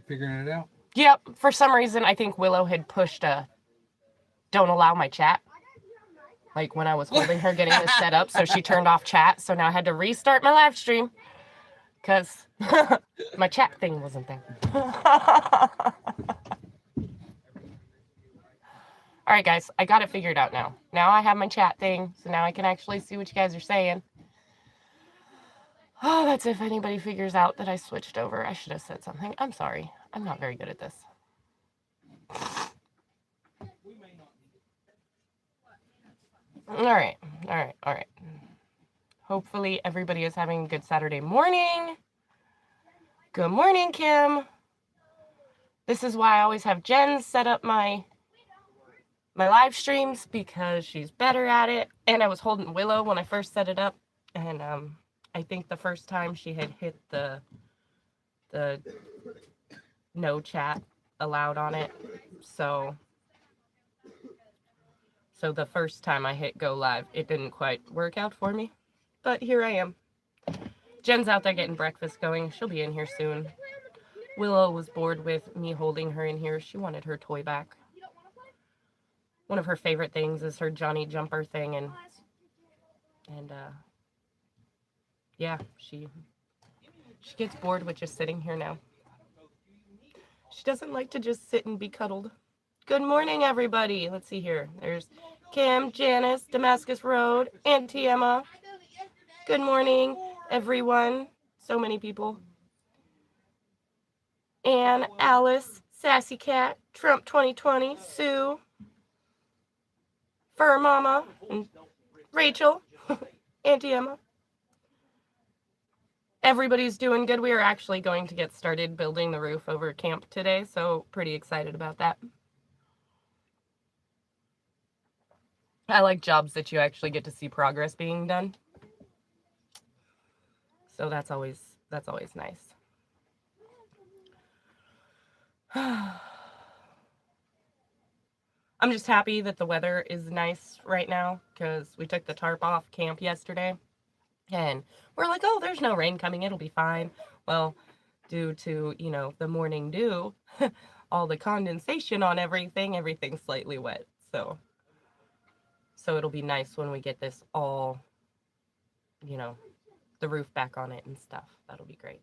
figuring it out? Yep. For some reason, I think Willow had pushed a don't allow my chat. Like when I was holding her getting this set up, so she turned off chat. So now I had to restart my live stream because my chat thing wasn't there. All right, guys, I got it figured out now. Now I have my chat thing, so now I can actually see what you guys are saying. Oh, that's if anybody figures out that I switched over. I should have said something. I'm sorry. I'm not very good at this. All right. Hopefully everybody is having a good Saturday morning. Good morning, Kim. This is why I always have Jen set up my live streams because she's better at it. And I was holding Willow when I first set it up, and I think the first time she had hit the no chat allowed on it. So the first time I hit go live, it didn't quite work out for me. But here I am. Jen's out there getting breakfast going. She'll be in here soon. Willow was bored with me holding her in here. She wanted her toy back. One of her favorite things is her Johnny Jumper thing, and yeah, she gets bored with just sitting here now. She doesn't like to just sit and be cuddled. Good morning, everybody. Let's see here. There's Kim, Janice, Damascus Road, Auntie Emma. Good morning, everyone. So many people. Anne, Alice, Sassy Cat, Trump 2020, Sue, Fur Mama, and Rachel, Auntie Emma. Everybody's doing good. We are actually going to get started building the roof over camp today, so pretty excited about that. I like jobs that you actually get to see progress being done. So that's always nice. I'm just happy that the weather is nice right now because we took the tarp off camp yesterday and we're like, oh, there's no rain coming. It'll be fine. Well, due to, the morning dew, all the condensation on everything's slightly wet. So it'll be nice when we get this all, the roof back on it and stuff. That'll be great.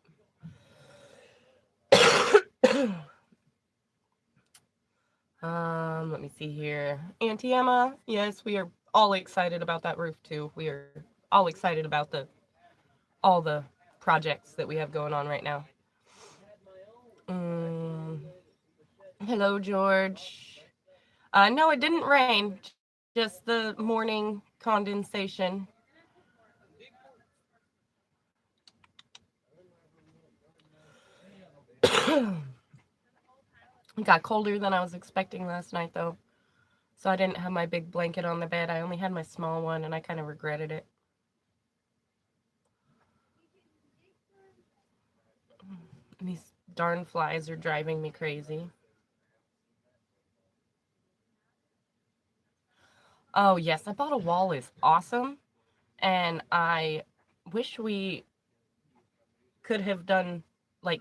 Let me see here. Auntie Emma, yes, we are all excited about that roof too. We are all excited about all the projects that we have going on right now. Hello, George. No, it didn't rain, just the morning condensation. It got colder than I was expecting last night, though. So I didn't have my big blanket on the bed. I only had my small one, and I kind of regretted it. And these darn flies are driving me crazy. Oh, yes, I bought a wall is awesome. And I wish we could have done,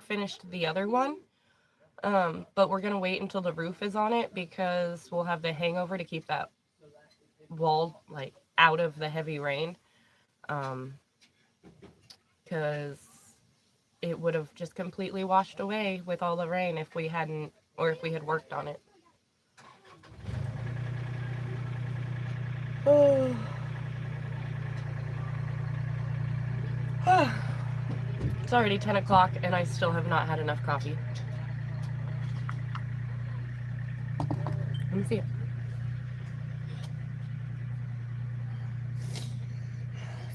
finished the other one. But we're going to wait until the roof is on it because we'll have the hangover to keep that wall, out of the heavy rain. Because it would have just completely washed away with all the rain if we hadn't, or if we had worked on it. Oh. It's already 10 o'clock and I still have not had enough coffee. Let me see it.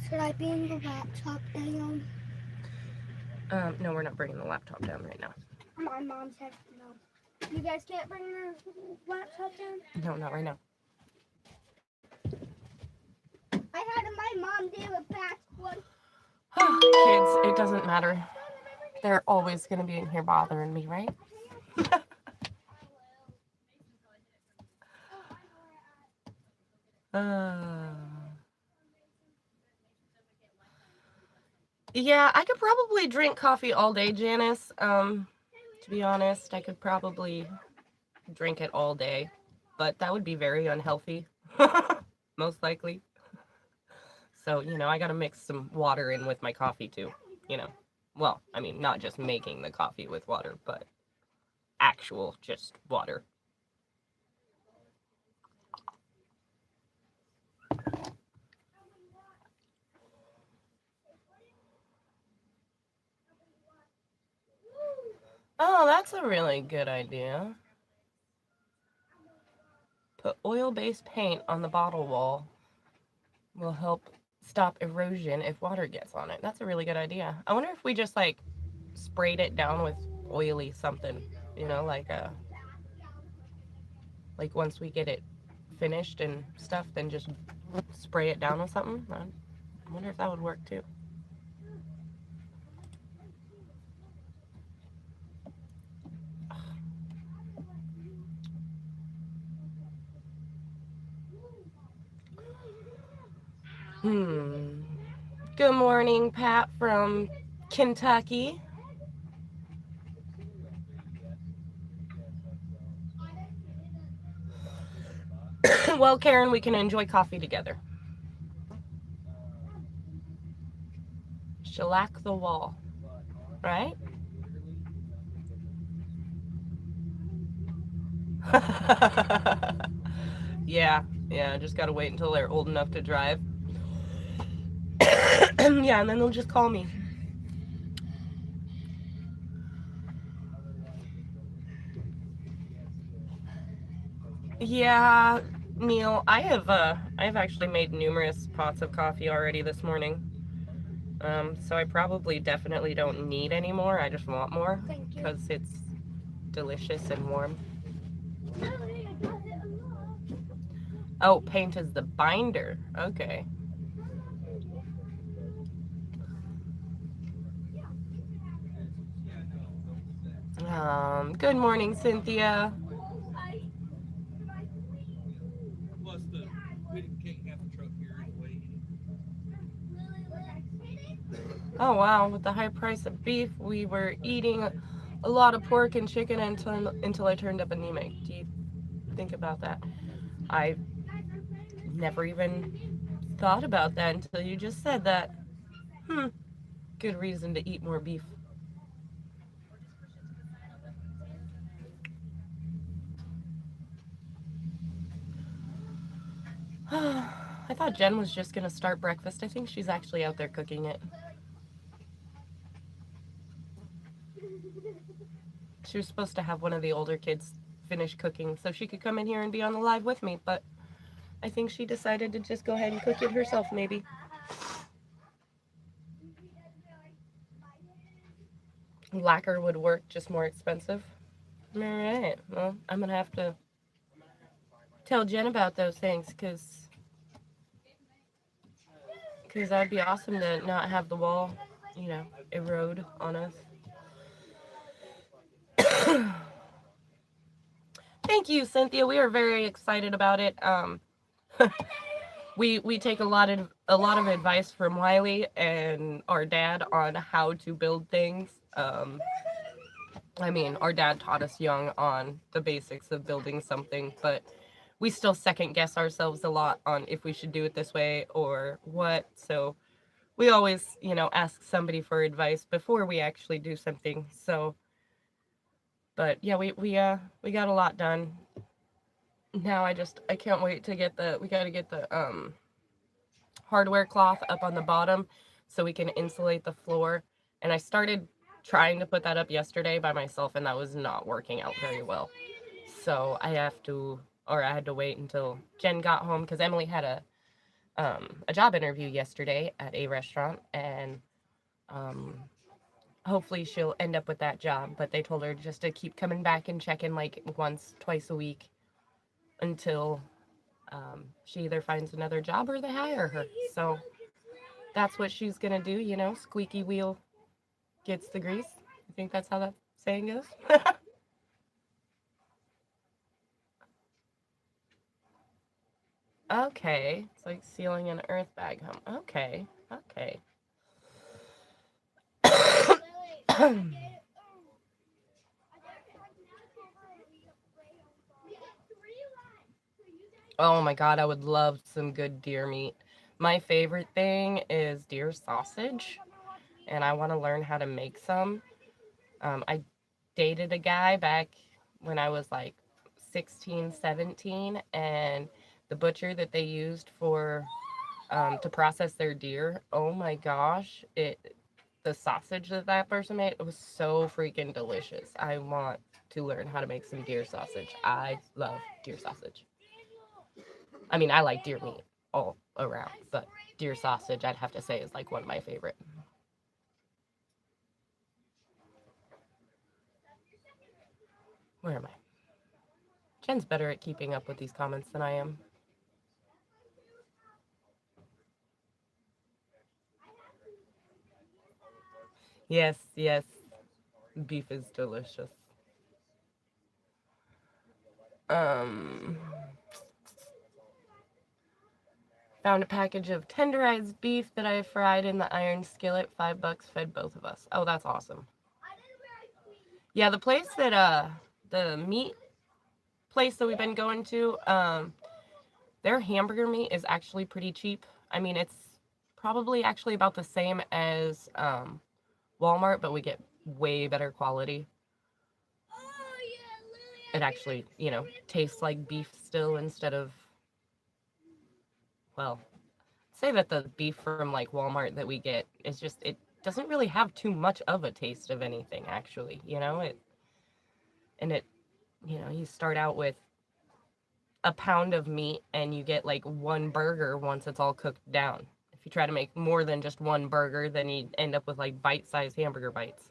Should I bring the laptop down? No, we're not bringing the laptop down right now. My mom said no. You guys can't bring your laptop down? No, not right now. I had my mom do a back one. Kids, it doesn't matter. They're always going to be in here bothering me, right? Yeah, I could probably drink coffee all day, Janice. To be honest, I could probably drink it all day, but that would be very unhealthy, most likely. So, I gotta mix some water in with my coffee too, you know. Well, I mean, not just making the coffee with water, but actual just water. Oh, that's a really good idea. Put oil-based paint on the bottle wall. Will help stop erosion if water gets on it. That's a really good idea. I wonder if we just like sprayed it down with oily something, like once we get it finished and stuff, then just spray it down with something. I wonder if that would work too. Hmm. Good morning, Pat from Kentucky. Well, Karen, we can enjoy coffee together. Shellac the wall, right? Yeah, just gotta wait until they're old enough to drive. Yeah, and then they'll just call me. Yeah, Neil, I've actually made numerous pots of coffee already this morning. So I probably definitely don't need any more. I just want more because it's delicious and warm. Oh, paint is the binder. Okay. Good morning, Cynthia. Oh wow, with the high price of beef, we were eating a lot of pork and chicken until I turned up anemic. Do you think about that? I never even thought about that until you just said that. Hmm, good reason to eat more beef. I thought Jen was just gonna start breakfast. I think she's actually out there cooking it. She was supposed to have one of the older kids finish cooking so she could come in here and be on the live with me, but I think she decided to just go ahead and cook it herself, maybe. Lacquer would work, just more expensive. All right. Well, I'm gonna have to tell Jen about those things because that'd be awesome to not have the wall, erode on us. Thank you, Cynthia. We are very excited about it. We take a lot of advice from Wiley and our dad on how to build things. I mean, our dad taught us young on the basics of building something, but we still second guess ourselves a lot on if we should do it this way or what. So we always, ask somebody for advice before we actually do something. So, but yeah, we got a lot done. Now I can't wait to we got to get the hardware cloth up on the bottom so we can insulate the floor. And I started trying to put that up yesterday by myself, and that was not working out very well. So I had to wait until Jen got home because Emily had a job interview yesterday at a restaurant, and um, hopefully she'll end up with that job. But they told her just to keep coming back and checking like once, twice a week until she either finds another job or they hire her. So that's what she's gonna do, squeaky wheel gets the grease. I think that's how that saying goes. Okay, it's like sealing an earth bag home. Okay, okay. Oh my God, I would love some good deer meat. My favorite thing is deer sausage, and I want to learn how to make some. I dated a guy back when I was like 16, 17, and the butcher that they used for to process their deer, oh my gosh, the sausage that that person made, it was so freaking delicious. I want to learn how to make some deer sausage. I love deer sausage. I mean, I like deer meat all around, but deer sausage, I'd have to say, is like one of my favorite. Where am I? Jen's better at keeping up with these comments than I am. Yes, yes, beef is delicious. Um, Found a package of tenderized beef that I fried in the iron skillet. $5, fed both of us. Oh, that's awesome. Yeah, the place that the meat place that we've been going to, their hamburger meat is actually pretty cheap. I mean, it's probably actually about the same as Walmart, but we get way better quality. It actually, tastes like beef still instead of, well, say that the beef from like Walmart that we get is just, it doesn't really have too much of a taste of anything actually, you start out with a pound of meat and you get like one burger once it's all cooked down. If you try to make more than just one burger, then you end up with like bite-sized hamburger bites.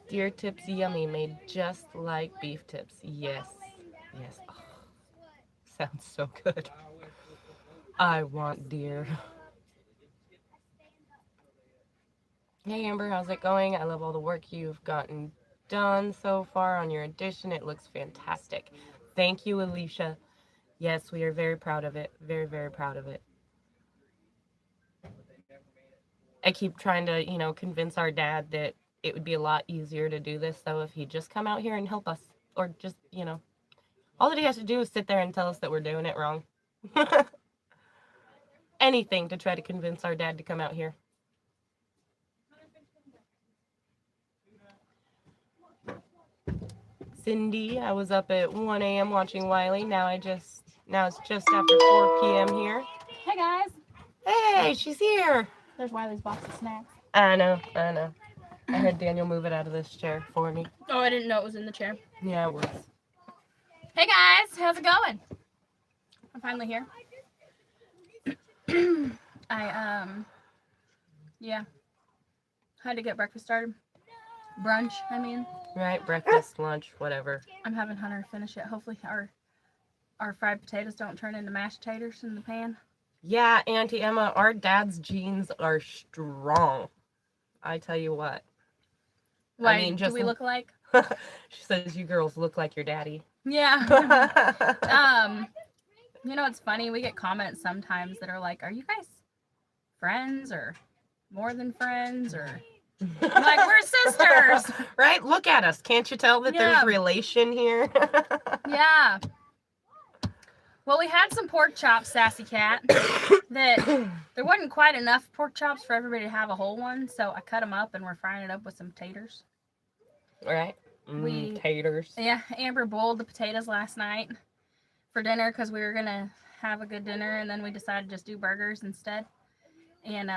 Deer tips yummy, made just like beef tips. Yes. Yes. Oh, sounds so good. I want deer. Hey Amber, how's it going? I love all the work you've gotten done so far on your edition. It looks fantastic. Thank you, Alicia. Yes, we are very proud of it. Very, very proud of it. I keep trying to, convince our dad that it would be a lot easier to do this, though, if he'd just come out here and help us. Or just, all that he has to do is sit there and tell us that we're doing it wrong. Anything to try to convince our dad to come out here. Cindy, I was up at 1 a.m. watching Wiley. Now it's just after 4 p.m. here. Hey guys. Hey, she's here. There's Wiley's box of snacks. I know. I heard Daniel move it out of this chair for me. Oh, I didn't know it was in the chair. Yeah, it was. Hey guys, how's it going? I'm finally here. Yeah, had to get breakfast started. Brunch, I mean. Right, breakfast, lunch, whatever. I'm having Hunter finish it. Hopefully our fried potatoes don't turn into mashed taters in the pan. Yeah, Auntie Emma, our dad's genes are strong. I tell you what. Why, do we look alike? She says you girls look like your daddy. Yeah. It's funny. We get comments sometimes that are like, "Are you guys friends or more than friends?" Or like, "We're sisters." Right? Look at us. Can't you tell that there's relation here? Yeah. Well, we had some pork chops, Sassy Cat, that there wasn't quite enough pork chops for everybody to have a whole one, so I cut them up and we're frying it up with some taters. Right. Taters. Yeah, Amber boiled the potatoes last night for dinner because we were going to have a good dinner, and then we decided to just do burgers instead. And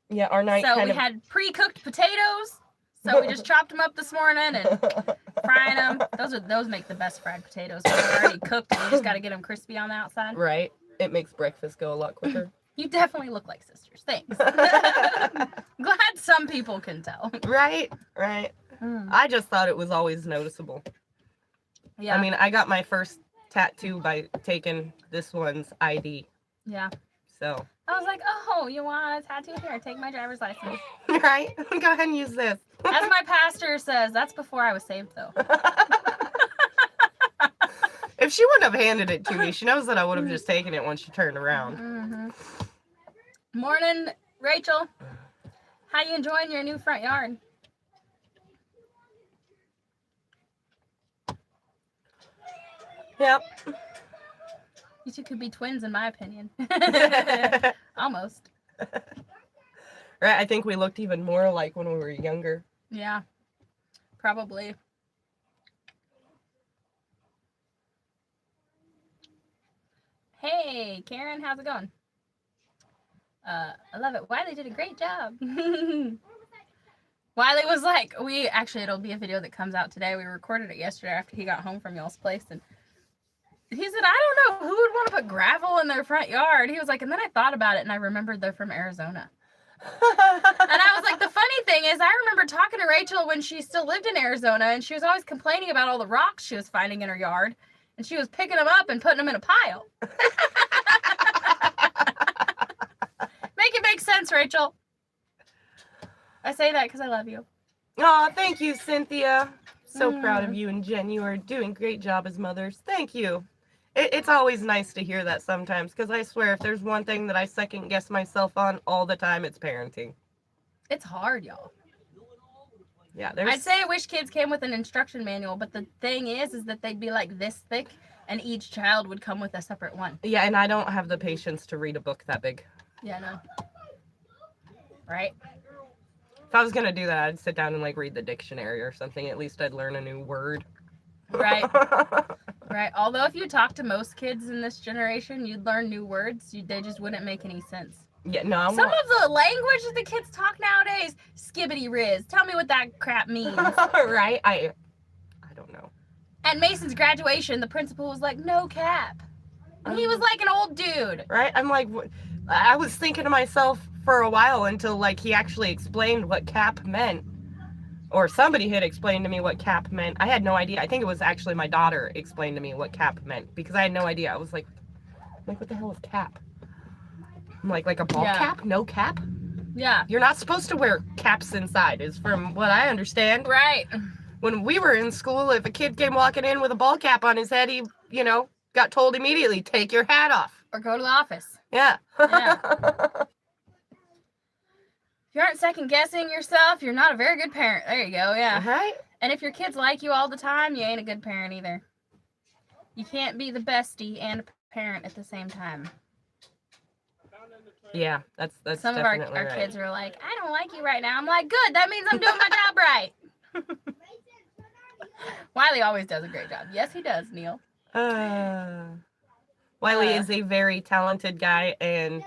yeah, our night so we had pre-cooked potatoes, so we just chopped them up this morning and frying them. Those make the best fried potatoes. They're already cooked, and you just got to get them crispy on the outside. Right. It makes breakfast go a lot quicker. You definitely look like sisters. Thanks. Glad some people can tell. Right. I just thought it was always noticeable. Yeah. I mean, I got my first tattoo by taking this one's ID. Yeah. So. I was like, oh, you want a tattoo? Here, take my driver's license. Right? Go ahead and use this. As my pastor says, that's before I was saved, though. If she wouldn't have handed it to me, she knows that I would have just taken it when she turned around. Mm-hmm. Morning, Rachel. How you enjoying your new front yard? Yep. You two could be twins, in my opinion. Almost. Right. I think we looked even more alike when we were younger. Yeah, probably. Hey, Karen, how's it going? I love it. Wiley did a great job. Wiley was like, it'll be a video that comes out today. We recorded it yesterday after he got home from y'all's place, and he said, I don't know who would want to put gravel in their front yard. He was like, and then I thought about it and I remembered they're from Arizona. And I was like, the funny thing is, I remember talking to Rachel when she still lived in Arizona, and she was always complaining about all the rocks she was finding in her yard, and she was picking them up and putting them in a pile. Make it make sense, Rachel. I say that because I love you. Oh, thank you, Cynthia. So proud of you and Jen. You are doing a great job as mothers. Thank you. It's always nice to hear that sometimes, because I swear if there's one thing that I second guess myself on all the time, it's parenting. It's hard, y'all. Yeah, I'd say I wish kids came with an instruction manual, but the thing is that they'd be like this thick, and each child would come with a separate one. Yeah, and I don't have the patience to read a book that big. Yeah, no. Right? If I was gonna do that, I'd sit down and like read the dictionary or something. At least I'd learn a new word. Right. Right. Although if you talk to most kids in this generation, you'd learn new words. They just wouldn't make any sense. Yeah, no. Some of the language that the kids talk nowadays, skibbity riz. Tell me what that crap means. Right? I don't know. At Mason's graduation, the principal was like, "No cap." And he was like an old dude. Right? I'm like, I was thinking to myself for a while until like he actually explained what cap meant. Or somebody had explained to me what cap meant. I had no idea. I think it was actually my daughter explained to me what cap meant, because I had no idea. I was like, what the hell is cap? I'm like a ball cap? No cap? Yeah. You're not supposed to wear caps inside, is from what I understand. Right. When we were in school, if a kid came walking in with a ball cap on his head, he, got told immediately, take your hat off. Or go to the office. Yeah. Yeah. If you aren't second guessing yourself, you're not a very good parent. There you go, yeah. Right? And if your kids like you all the time, you ain't a good parent either. You can't be the bestie and a parent at the same time. Yeah, that's some of definitely our right. kids are like, I don't like you right now. I'm like, good, that means I'm doing my job right. Wiley always does a great job. Yes, he does, Neil. Wiley is a very talented guy, and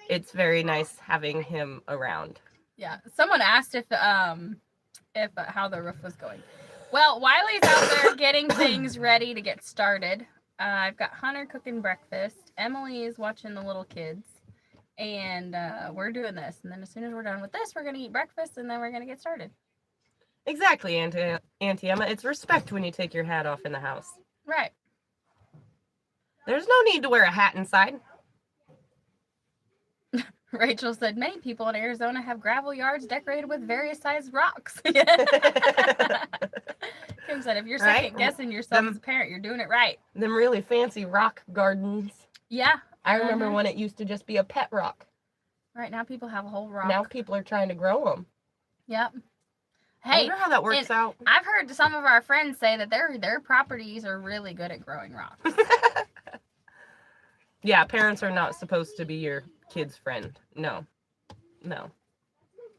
it's very nice having him around. Yeah. Someone asked if how the roof was going. Well, Wiley's out there getting things ready to get started. I've got Hunter cooking breakfast. Emily is watching the little kids. And we're doing this. And then as soon as we're done with this, we're going to eat breakfast, and then we're going to get started. Exactly, Auntie Emma. It's respect when you take your hat off in the house. Right. There's no need to wear a hat inside. Rachel said, many people in Arizona have gravel yards decorated with various sized rocks. Kim said, if you're second guessing yourself as a parent, you're doing it right. Them really fancy rock gardens. Yeah. I remember when it used to just be a pet rock. Right, now people have a whole rock. Now people are trying to grow them. Yep. Hey, I wonder how that works out. I've heard some of our friends say that their properties are really good at growing rocks. Yeah, parents are not supposed to be your kid's friend. No. I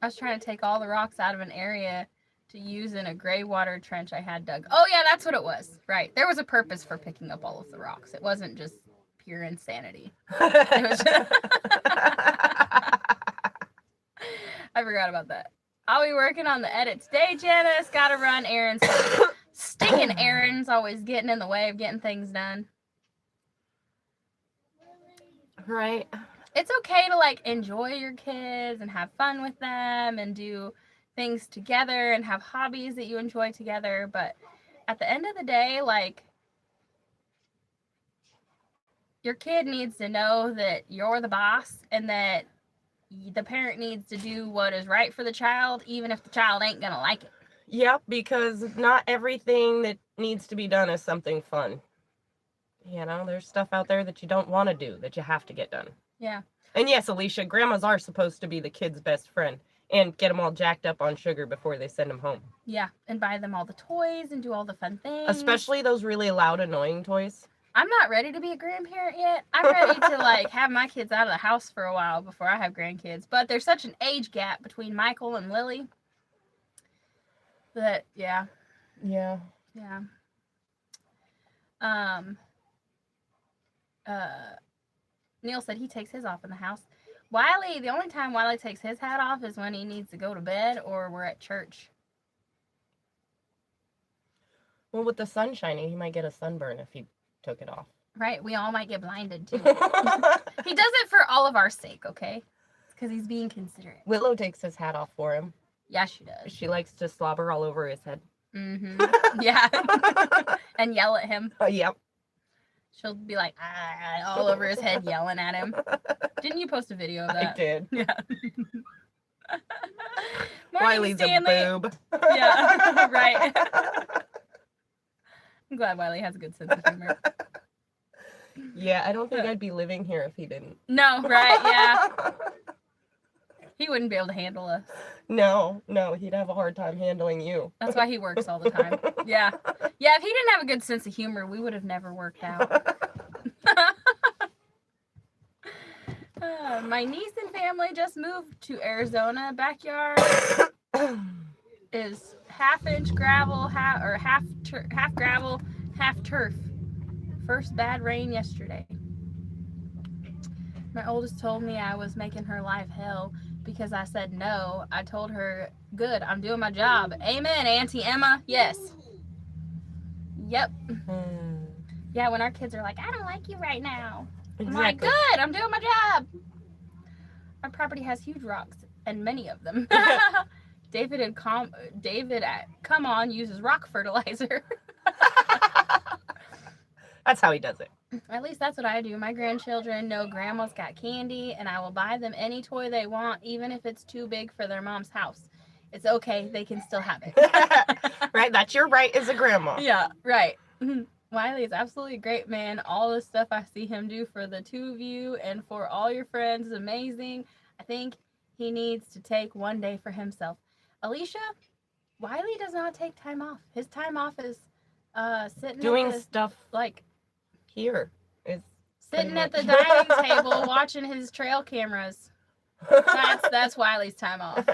was trying to take all the rocks out of an area to use in a gray water trench I had dug. Oh, yeah, that's what it was. Right. There was a purpose for picking up all of the rocks. It wasn't just pure insanity. It was I forgot about that. I'll be working on the edit today, Janice. Gotta run errands. Stinking errands always getting in the way of getting things done. Right. It's okay to enjoy your kids and have fun with them and do things together and have hobbies that you enjoy together, but at the end of the day, your kid needs to know that you're the boss and that the parent needs to do what is right for the child, even if the child ain't gonna like it. Yep, because not everything that needs to be done is something fun. There's stuff out there that you don't want to do that you have to get done. Yeah. And yes, Alicia, grandmas are supposed to be the kids' best friend and get them all jacked up on sugar before they send them home. Yeah, and buy them all the toys and do all the fun things. Especially those really loud, annoying toys. I'm not ready to be a grandparent yet. I'm ready to like have my kids out of the house for a while before I have grandkids. But there's such an age gap between Michael and Lily that Yeah. yeah. Neil said he takes his off in the house. Wiley, the only time Wiley takes his hat off is when he needs to go to bed or we're at church. Well, with the sun shining, he might get a sunburn if he took it off. Right? We all might get blinded too. He does it for all of our sake, okay? It's because he's being considerate. Willow takes his hat off for him. Yeah, she does. She likes to slobber all over his head. Mm-hmm. Yeah. And yell at him. Yep. She'll be like, all over his head yelling at him. Didn't you post a video of that? I did. Yeah. Wiley's Stanley. a boob. Yeah, right. I'm glad Wiley has a good sense of humor. Yeah, I don't think I'd be living here if he didn't. No, right, yeah. He wouldn't be able to handle us. No, he'd have a hard time handling you. That's why he works all the time. Yeah. Yeah, if he didn't have a good sense of humor, we would have never worked out. My niece and family just moved to Arizona. Backyard is half-inch gravel, half gravel, half turf. First bad rain yesterday. My oldest told me I was making her life hell because I said no. I told her, good, I'm doing my job. Amen, Auntie Emma. Yes. Yep. Yeah, when our kids are like, I don't like you right now. Exactly. I'm like, good, I'm doing my job. Our property has huge rocks, and many of them. David Come On uses rock fertilizer. That's how he does it. At least that's what I do. My grandchildren know grandma's got candy, and I will buy them any toy they want, even if it's too big for their mom's house. It's okay. They can still have it. Right? That's your right as a grandma. Yeah, right. Wiley is absolutely a great man. All the stuff I see him do for the two of you and for all your friends is amazing. I think he needs to take one day for himself. Alicia, Wiley does not take time off. His time off is sitting doing at stuff like here. Is sitting at the dining table watching his trail cameras. That's Wiley's time off.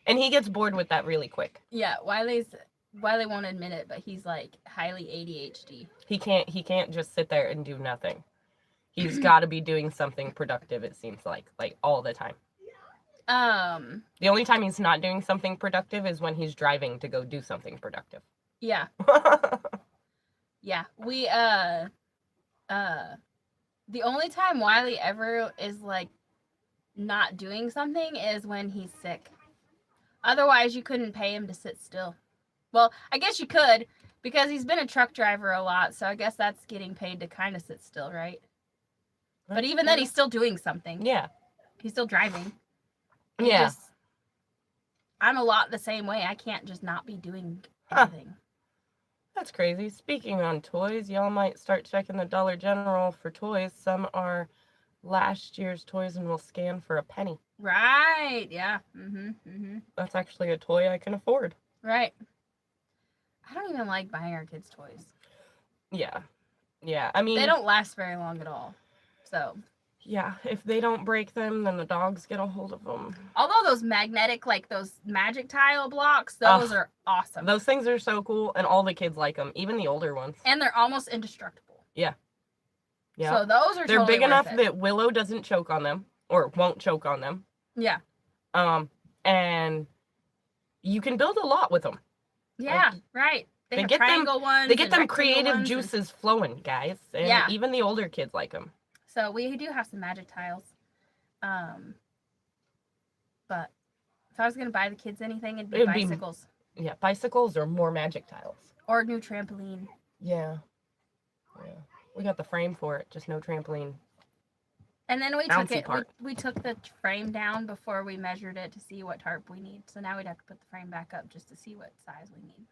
And he gets bored with that really quick. Yeah, Wiley won't admit it, but he's like highly ADHD. He can't just sit there and do nothing. He's got to be doing something productive, it seems like all the time. The only time he's not doing something productive is when he's driving to go do something productive. Yeah. Yeah. We the only time Wiley ever is like not doing something is when he's sick. Otherwise, you couldn't pay him to sit still. Well, I guess you could because he's been a truck driver a lot, so I guess that's getting paid to kind of sit still, right? But even then, he's still doing something. Yeah. He's still driving. Yeah. I'm a lot the same way. I can't just not be doing anything. That's crazy. Speaking on toys, y'all might start checking the Dollar General for toys. Some are last year's toys and will scan for a penny. Right. Yeah. That's actually a toy I can afford. Right. I don't even like buying our kids toys. Yeah. I mean, they don't last very long at all. So. Yeah, if they don't break them, then the dogs get a hold of them. Although those magnetic, like those magic tile blocks, those are awesome. Those things are so cool, and all the kids like them, even the older ones. And they're almost indestructible. Yeah. So those are they're totally big enough it. that Willow doesn't choke on them, or won't choke on them. Yeah. And you can build a lot with them. Yeah, right. They have get triangle ones. They get them rectangle creative ones juices flowing, guys. And yeah. Even the older kids like them. So we do have some magic tiles. But if I was going to buy the kids anything, it'd be bicycles. Yeah, bicycles or more magic tiles. Or a new trampoline. Yeah. We got the frame for it, just no trampoline. And then we took the frame down before we measured it to see what tarp we need. So now we'd have to put the frame back up just to see what size we need.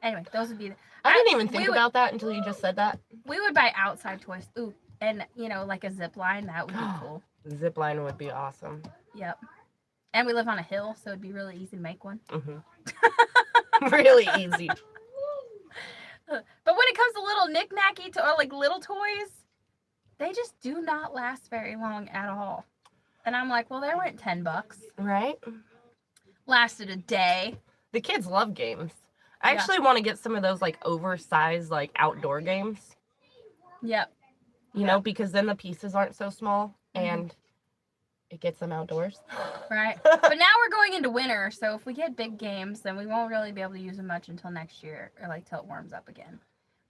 Anyway, those would be... I didn't even think about that until you just said that. We would buy outside toys. Ooh, And, you know, like a zip line, that would be cool. Zip line would be awesome. Yep. And we live on a hill, so it'd be really easy to make one. Really easy. But when it comes to little knick-knacky or like little toys, they just do not last very long at all. And I'm like, well, they went $10. Right? Lasted a day. The kids love games. I actually want to get some of those like oversized like outdoor games. Yep. You know, because then the pieces aren't so small and it gets them outdoors. Right. But now we're going into winter, so if we get big games, then we won't really be able to use them much until next year, or like till it warms up again.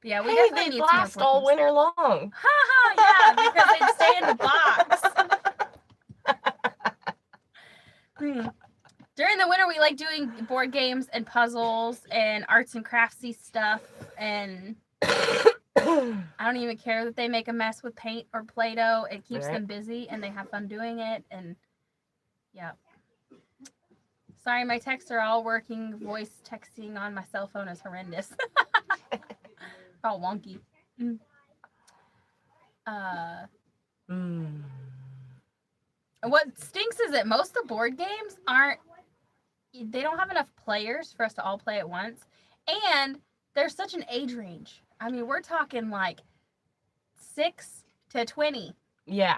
But yeah, we definitely they need last some more all winter long. Ha ha! Yeah, because they stay in the box. During the winter, we like doing board games and puzzles and arts and craftsy stuff, and I don't even care that they make a mess with paint or Play-Doh. It keeps them busy, and they have fun doing it. And yeah. Sorry, my texts are all working. Voice texting on my cell phone is horrendous. All wonky. What stinks is that most of the board games they don't have enough players for us to all play at once. And there's such an age range. I mean, we're talking like 6 to 20. Yeah.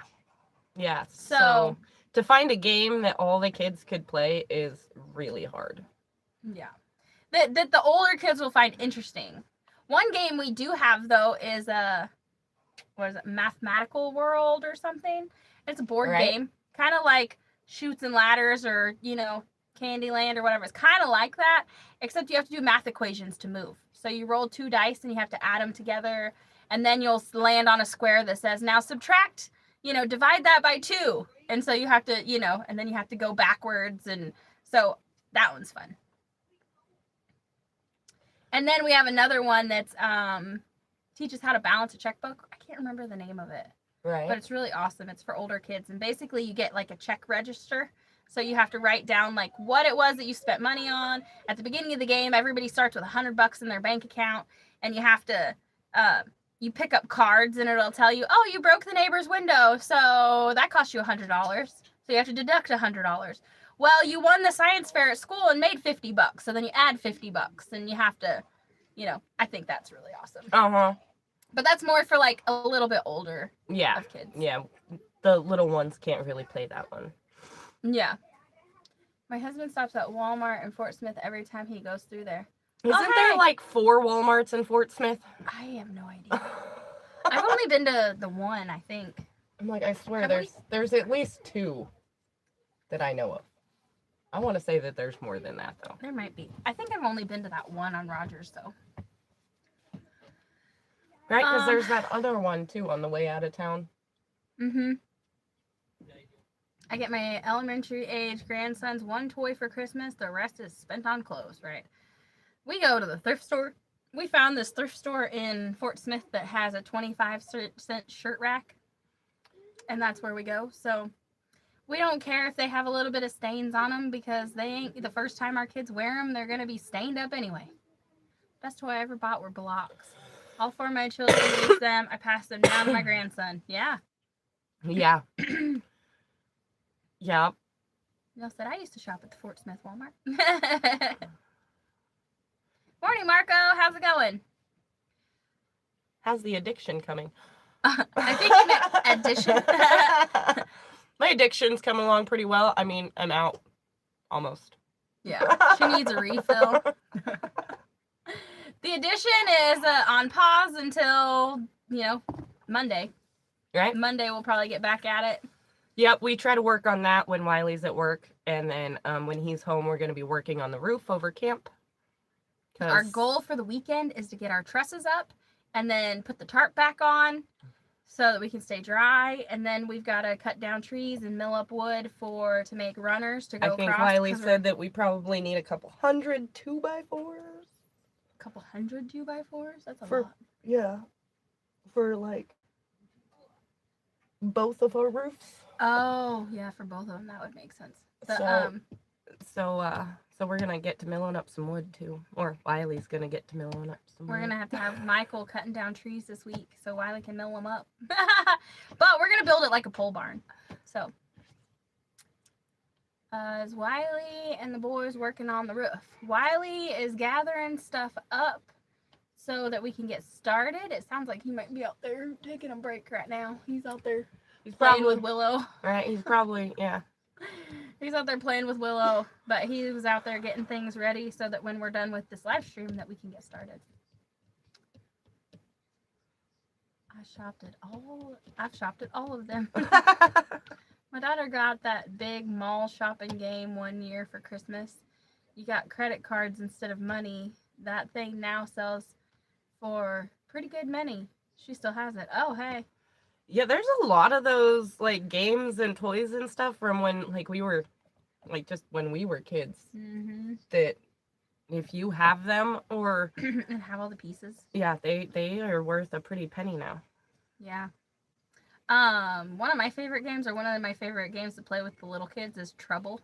Yeah. So to find a game that all the kids could play is really hard. Yeah. That the older kids will find interesting. One game we do have, though, is Mathematical World or something. It's a board game. Kind of like Chutes and Ladders or, you know, Candyland or whatever. It's kind of like that, except you have to do math equations to move. So you roll 2 dice and you have to add them together, and then you'll land on a square that says, now subtract, you know, divide that by 2. And so you have to, you know, and then you have to go backwards. And so that one's fun. And then we have another one that's teaches how to balance a checkbook. I can't remember the name of it. Right. But it's really awesome. It's for older kids. And basically you get like a check register. So you have to write down like what it was that you spent money on. At the beginning of the game, everybody starts with $100 in their bank account. And you have to, you pick up cards and it'll tell you, oh, you broke the neighbor's window. So that cost you $100. So you have to deduct $100. Well, you won the science fair at school and made $50. So then you add $50 and you have to, you know, I think that's really awesome. But that's more for like a little bit older of kids. Yeah. The little ones can't really play that one. Yeah. My husband stops at Walmart in Fort Smith every time he goes through there. Isn't there like 4 Walmarts in Fort Smith? I have no idea. I've only been to the one, I think. I'm like, I swear there's at least 2 that I know of. I want to say that there's more than that, though. There might be. I think I've only been to that one on Rogers, though. Right, because there's that other one, too, on the way out of town. Mm-hmm. I get my elementary age grandsons 1 toy for Christmas. The rest is spent on clothes, right? We go to the thrift store. We found this thrift store in Fort Smith that has a 25-cent shirt rack. And that's where we go. So we don't care if they have a little bit of stains on them because they ain't the first time our kids wear them. They're going to be stained up anyway. Best toy I ever bought were blocks. All 4 of my children use them. I pass them down to my grandson. Yeah. Yeah. Yeah. Neil said, I used to shop at the Fort Smith Walmart. Morning, Marco. How's it going? How's the addiction coming? I think you meant addition. My addiction's coming along pretty well. I mean, I'm out. Almost. Yeah. She needs a refill. The addition is on pause until, you know, Monday. Right? Monday we'll probably get back at it. Yep, we try to work on that when Wiley's at work. And then when he's home, we're going to be working on the roof over camp. Our goal for the weekend is to get our trusses up and then put the tarp back on so that we can stay dry. And then we've got to cut down trees and mill up wood to make runners to go across. I think Wiley said that we probably need a couple hundred 2x4s. A couple hundred 2x4s? That's a lot. Yeah. For like both of our roofs. Oh, yeah, for both of them. That would make sense. So we're gonna get to milling up some wood too, or Wiley's gonna get to milling up some We're wood. gonna have to have Michael cutting down trees this week so Wiley can mill them up. But we're gonna build it like a pole barn. So, is Wiley and the boys working on the roof? Wiley is gathering stuff up so that we can get started. It sounds like he might be out there taking a break right now. He's out there He's playing probably with Willow. right. He's probably yeah. He's out there playing with Willow, but he was out there getting things ready so that when we're done with this live stream that we can get started. I've shopped at all of them. My daughter got that big mall shopping game one year for Christmas. You got credit cards instead of money. That thing now sells for pretty good money. She still has it. Oh, hey. Yeah, there's a lot of those like games and toys and stuff from when like we were like just when we were kids Mm-hmm. that if you have them or And have all the pieces. yeah, they are worth a pretty penny now. Yeah. One of my favorite games, or one of my favorite games to play with the little kids, is Trouble.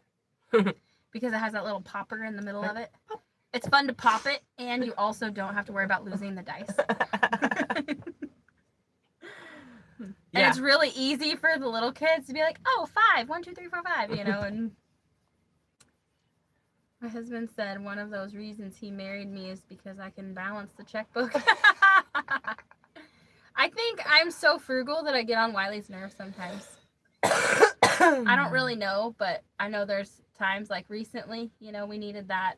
Because it has that little popper in the middle of it. It's fun to pop it, and you also don't have to worry about losing the dice. And Yeah. it's really easy for the little kids to be like, oh, 5, 1, 2, 3, 4, 5, you know, and my husband said one of those reasons he married me is because I can balance the checkbook. I think I'm so frugal that I get on Wiley's nerves sometimes. I don't really know, but I know there's times like recently, you know, we needed that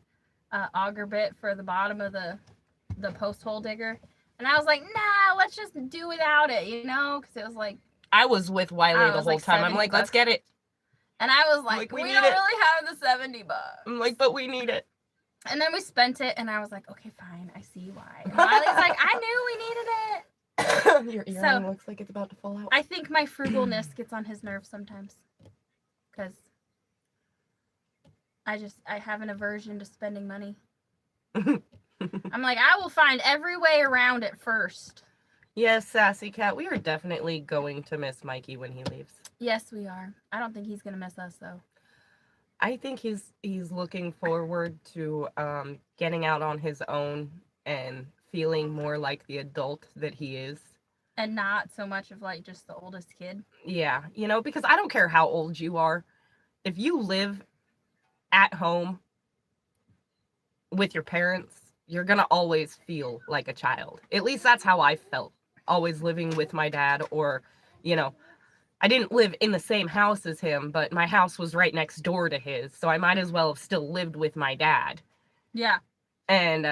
auger bit for the bottom of the post hole digger. And I was like, nah, let's just do without it, you know, because it was like. I was with Wiley the was whole like time. I'm 70 like, let's bucks. get it. And I was like, we we need don't it. really have the $70. I'm like, but we need it. And then we spent it, and I was like, okay, fine, I see why. And Wiley's like, I knew we needed it. Your So- earring looks like it's about to fall out. I think my frugalness gets on his nerves sometimes. Because I have an aversion to spending money. I'm like, I will find every way around it first. Yes, Sassy Cat, we are definitely going to miss Mikey when he leaves. Yes, we are. I don't think he's going to miss us, though. I think he's looking forward to getting out on his own and feeling more like the adult that he is. And not so much of, like, just the oldest kid. Yeah, you know, because I don't care how old you are. If you live at home with your parents, you're going to always feel like a child. At least that's how I felt, always living with my dad, or, you know, I didn't live in the same house as him, but my house was right next door to his, so I might as well have still lived with my dad. Yeah. And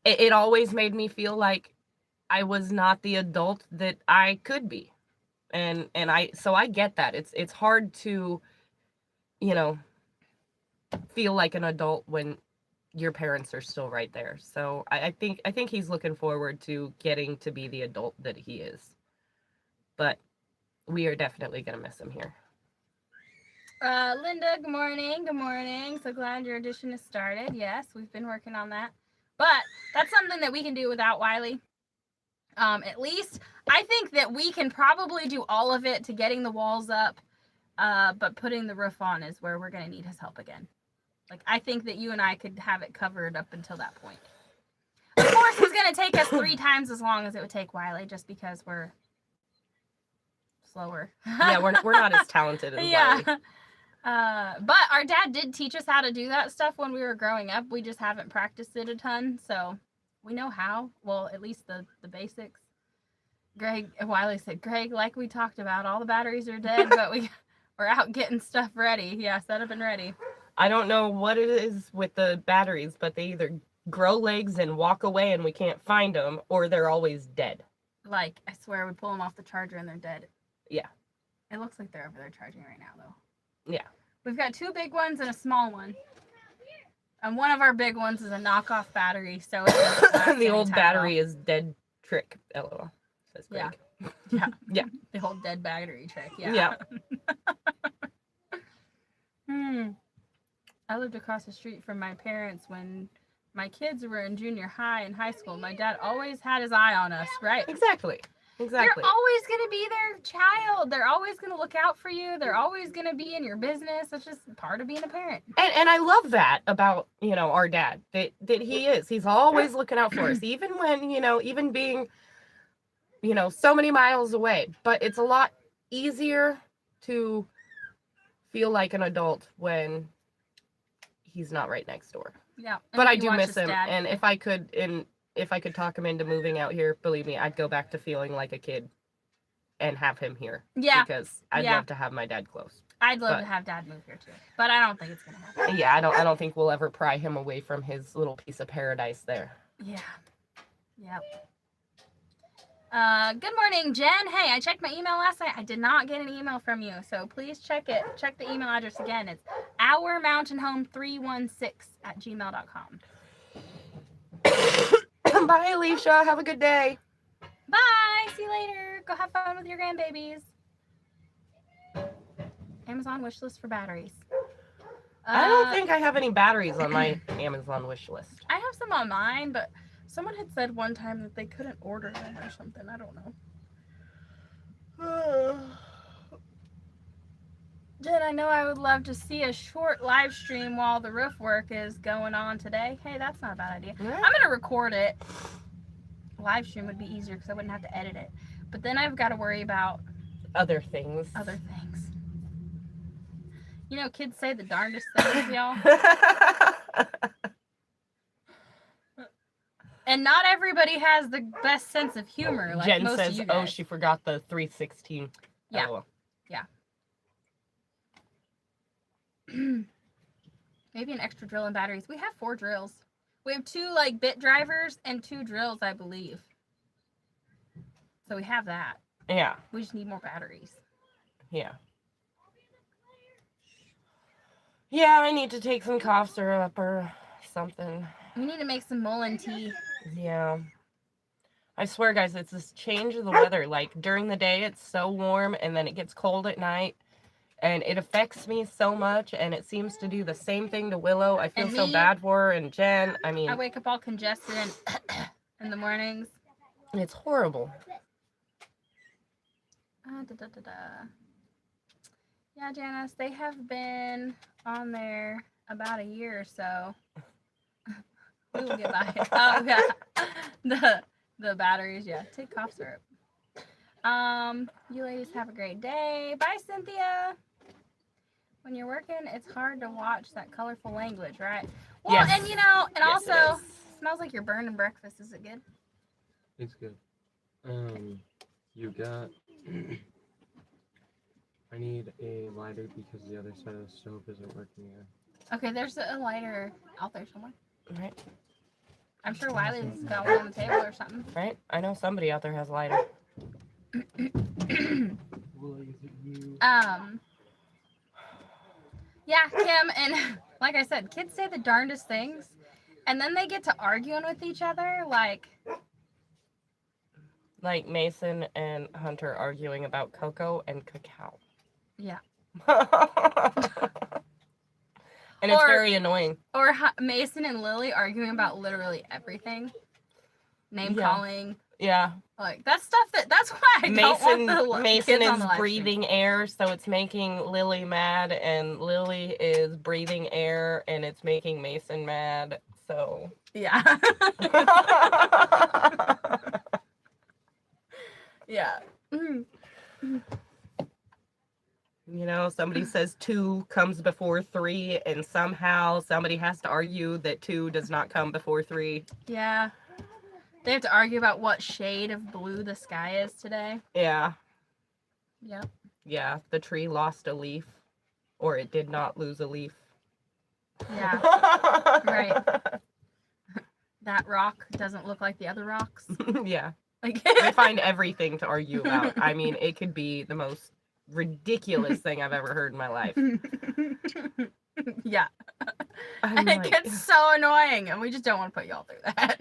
it always made me feel like I was not the adult that I could be. And I get that. It's hard to, you know, feel like an adult when your parents are still right there. So I think he's looking forward to getting to be the adult that he is. But we are definitely going to miss him here. Linda, good morning. Good morning. So glad your audition has started. Yes, we've been working on that. But that's something that we can do without Wiley. At least I think that we can probably do all of it to getting the walls up. But putting the roof on is where we're going to need his help again. Like, I think that you and I could have it covered up until that point. Of course, it's going to take us 3 times as long as it would take Wiley, just because we're slower. Yeah, we're not as talented as Yeah. Wiley. But our dad did teach us how to do that stuff when we were growing up. We just haven't practiced it a ton, so we know how. Well, at least the basics. Wiley said, Greg, like we talked about, all the batteries are dead, but we're out getting stuff ready. Yeah, set up and ready. I don't know what it is with the batteries, but they either grow legs and walk away and we can't find them, or they're always dead. Like, I swear, we pull them off the charger and they're dead. Yeah. It looks like they're over there charging right now, though. Yeah. We've got 2 big ones and a small one. And one of our big ones is a knockoff battery, so it doesn't last The old anytime battery at is dead trick, LOL, says Yeah. Greg. Yeah. Yeah. all. The whole dead battery trick. Yeah. Yeah. I lived across the street from my parents when my kids were in junior high and high school. My dad always had his eye on us, right? Exactly. Exactly. You're always going to be their child. They're always going to look out for you. They're always going to be in your business. It's just part of being a parent. And I love that about, our dad, that he is. He's always looking out for us, even when, even being, so many miles away. But it's a lot easier to feel like an adult when he's not right next door. Yeah. But I do miss him. And if I could talk him into moving out here, believe me, I'd go back to feeling like a kid and have him here. Yeah. Because I'd love to have my dad close. I'd love to have Dad move here too. But I don't think it's going to happen. Yeah, I don't think we'll ever pry him away from his little piece of paradise there. Yeah. Yep. Good morning, Jen. Hey, I checked my email last night. I did not get an email from you, so please check it. Check the email address again. It's ourmountainhome316@gmail.com. Bye, Alicia. Have a good day. Bye. See you later. Go have fun with your grandbabies. Amazon wish list for batteries. I don't think I have any batteries on my Amazon wish list. I have some on mine, but someone had said one time that they couldn't order them or something. I don't know. Jen, I know I would love to see a short live stream while the roof work is going on today. Hey, that's not a bad idea. Yeah. I'm going to record it. Live stream would be easier because I wouldn't have to edit it. But then I've got to worry about other things. Kids say the darndest things, y'all. And not everybody has the best sense of humor. Like Jen most says, of you "Oh, guys. she forgot the 316." Yeah. Oh. Yeah. Maybe an extra drill and batteries. We have 4 drills. We have 2 bit drivers and 2 drills, I believe. So we have that. Yeah. We just need more batteries. Yeah. Yeah, I need to take some cough syrup or something. We need to make some Mullen tea. Yeah. I swear, guys, it's this change of the weather. Like, during the day, it's so warm, and then it gets cold at night. And it affects me so much, and it seems to do the same thing to Willow. I feel And so me. bad for her, and Jen. I mean, I wake up all congested in the mornings. it's horrible. Yeah, Janice, they have been on there about a year or so. We will get by it. Oh, yeah. The batteries, yeah. Take cough syrup. You ladies have a great day. Bye, Cynthia. When you're working, it's hard to watch that colorful language, right? Well, Yes. and Yes, also, it is. smells like you're burning breakfast. Is it good? It's good. You got... I need a lighter because the other side of the stove isn't working yet. Okay, there's a lighter out there somewhere. Right? I'm sure Wiley's got one on the table or something. Right? I know somebody out there has a lighter. Yeah, Kim, and like I said, kids say the darndest things, and then they get to arguing with each other, like Mason and Hunter arguing about cocoa and cacao. Yeah. And it's very annoying. Or Mason and Lily arguing about literally everything. Name calling. Yeah. Like, that's stuff that's why I don't want the Mason kids on is the live breathing stream. air, so it's making Lily mad, and Lily is breathing air, and it's making Mason mad, so. Yeah. Yeah. Somebody says 2 comes before 3, and somehow somebody has to argue that 2 does not come before 3. Yeah. They have to argue about what shade of blue the sky is today. Yeah. Yep. Yeah, the tree lost a leaf, or it did not lose a leaf. Yeah. Right. That rock doesn't look like the other rocks. Yeah. Like They find everything to argue about. I mean, it could be the most ridiculous thing I've ever heard in my life. Yeah. I'm And it gets so annoying, and we just don't want to put y'all through that.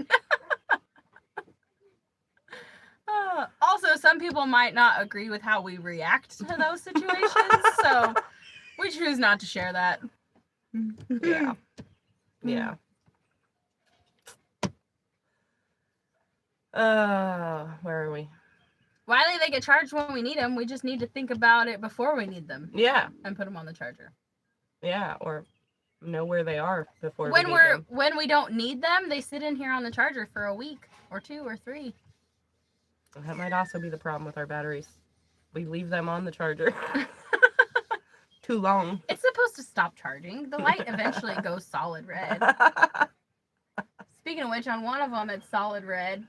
Also, some people might not agree with how we react to those situations, so we choose not to share that. Yeah. Yeah. Where are we? Wiley, they get charged when we need them. We just need to think about it before we need them Yeah, and put them on the charger. yeah, or know where they are before we need them. When we don't need them, they sit in here on the charger for a week or 2 or 3. That might also be the problem with our batteries. We leave them on the charger too long. It's supposed to stop charging. The light eventually goes solid red. Speaking of which, on one of them it's solid red.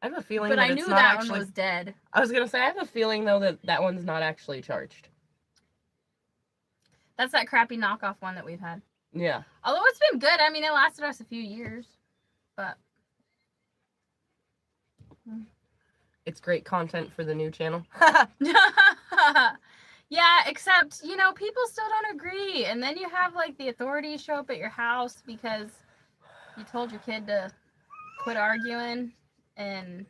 I have a feeling But that I it's knew not that actually... one was dead. I was going to say, I have a feeling, though, that that one's not actually charged. That's that crappy knockoff one that we've had. Yeah. Although it's been good. I mean, it lasted us a few years. But... It's great content for the new channel. Yeah, except, you know, people still don't agree. And then you have, like, the authorities show up at your house because you told your kid to quit arguing. And,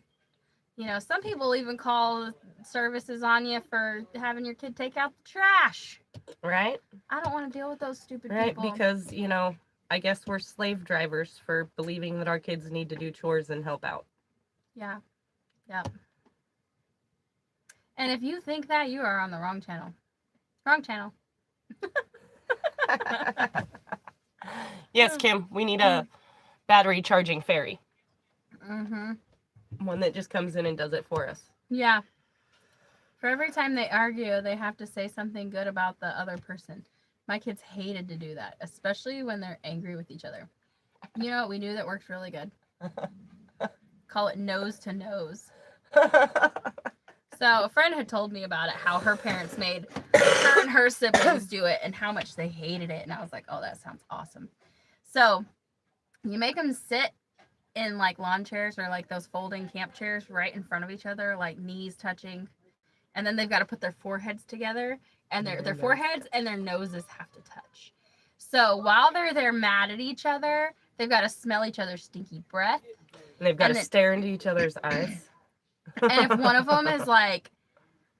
you know, some people even call services on you for having your kid take out the trash. Right? I don't want to deal with those stupid Right, people. because, you know, I guess we're slave drivers for believing that our kids need to do chores and help out. Yeah. Yep. And if you think that, you are on the wrong channel. Wrong channel. Yes, Kim, we need a battery charging fairy. Mm-hmm. One that just comes in and does it for us. Yeah. For every time they argue, they have to say something good about the other person. My kids hated to do that, especially when they're angry with each other. You know what we do that works really good? Call it nose to nose. So a friend had told me about it, how her parents made her and her siblings do it and how much they hated it. And I was like, oh, that sounds awesome. So you make them sit in like lawn chairs or like those folding camp chairs right in front of each other, like knees touching. And then they've got to put their foreheads together and their foreheads and their noses have to touch. So while they're there mad at each other, they've got to smell each other's stinky breath. And they've got And to then- stare into each other's eyes. And if one of them is like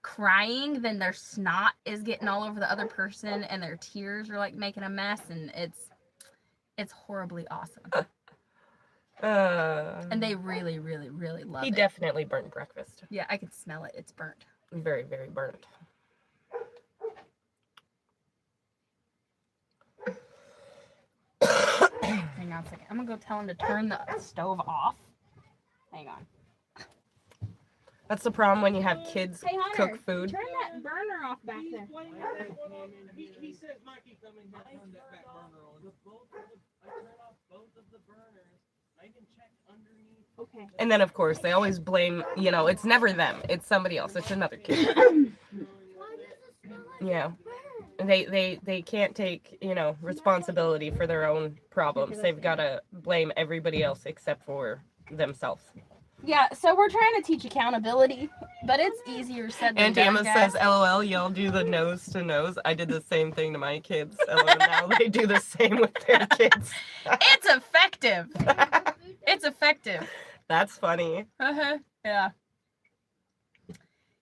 crying, then their snot is getting all over the other person and their tears are like making a mess, and it's horribly awesome. And they really, really, really love He it. definitely burnt breakfast. Yeah, I can smell it. It's burnt. Very, very burnt. Hang on a second. I'm gonna go tell him to turn the stove off. Hang on. That's the problem when you have kids Hey, Hunter, cook food. Turn that burner off back there. He said Mikey come in here and turn that back burner on. I turned off both of the burners. I even checked underneath. Okay. And then, of course, they always blame, you know, it's never them. It's somebody else. It's another kid. Yeah. And they can't take, you know, responsibility for their own problems. They've got to blame everybody else except for themselves. Yeah, so we're trying to teach accountability, but it's easier said than And done, Emma guys. says, LOL, y'all do the nose to nose. I did the same thing to my kids. LOL, now they do the same with their kids. It's effective. It's effective. That's funny. Uh-huh. Yeah.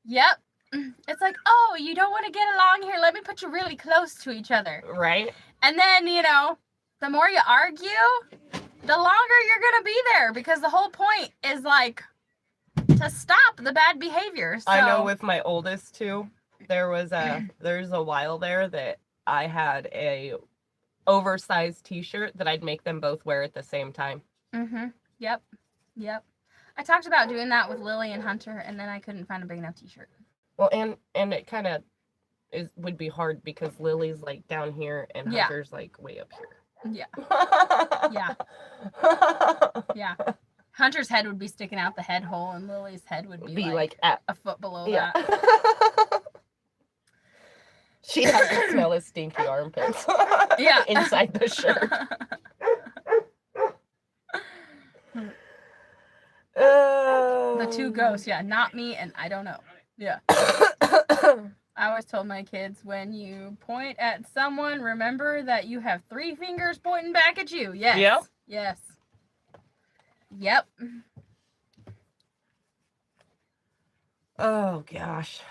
Yep. It's like, oh, you don't want to get along here. Let me put you really close to each other. Right? And then, you know, the more you argue, the longer you're going to be there because the whole point is like to stop the bad behavior. So, I know with my oldest too, there's a while there that I had a oversized t-shirt that I'd make them both wear at the same time. Mm-hmm. Yep. Yep. I talked about doing that with Lily and Hunter, and then I couldn't find a big enough t-shirt. Well, and it kind of would be hard because Lily's like down here and Yeah. Hunter's like way up here. Yeah. Yeah. Yeah. Hunter's head would be sticking out the head hole, and Lily's head would be like at a foot below yeah. that. She has to smell his stinky armpits. Yeah. Inside the shirt. The two ghosts, yeah, not me, and I don't know. Yeah. I always told my kids, when you point at someone, remember that you have 3 fingers pointing back at you. Yes. Yep. Yes. Yep. Oh gosh.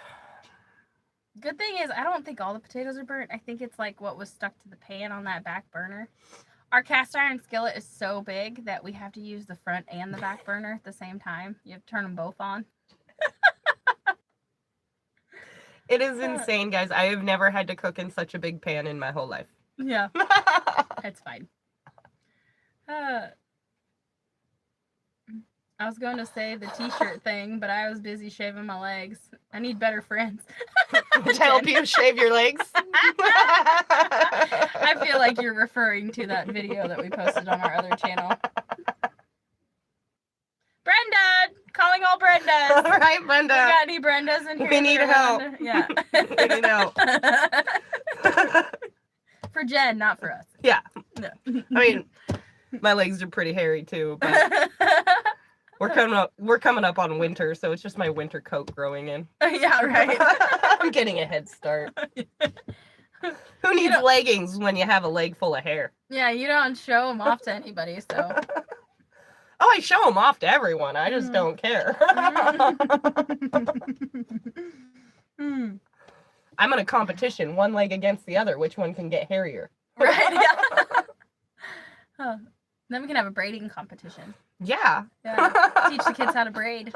Good thing is, I don't think all the potatoes are burnt. I think it's like what was stuck to the pan on that back burner. Our cast iron skillet is so big that we have to use the front and the back burner at the same time. You have to turn them both on. It is insane, guys. I have never had to cook in such a big pan in my whole life. Yeah, it's fine. I was going to say the t-shirt thing, but I was busy shaving my legs. I need better friends. To help you shave your legs. I feel like you're referring to that video that we posted on our other channel. Brenda! Calling all Brendas! All right, We Brenda. got any Brendas in here? We need that are help. willing to- Yeah. We need help. For Jen, not for us. Yeah. No. I mean, my legs are pretty hairy too, but we're coming up on winter, so it's just my winter coat growing in. Yeah, right. I'm getting a head start. Who needs leggings when you have a leg full of hair? Yeah, you don't show them off to anybody, so. Oh, I show them off to everyone. I just don't care. I'm in a competition, one leg against the other. Which one can get hairier? Right? Yeah. Huh. Then we can have a braiding competition. Yeah. Yeah. Teach the kids how to braid.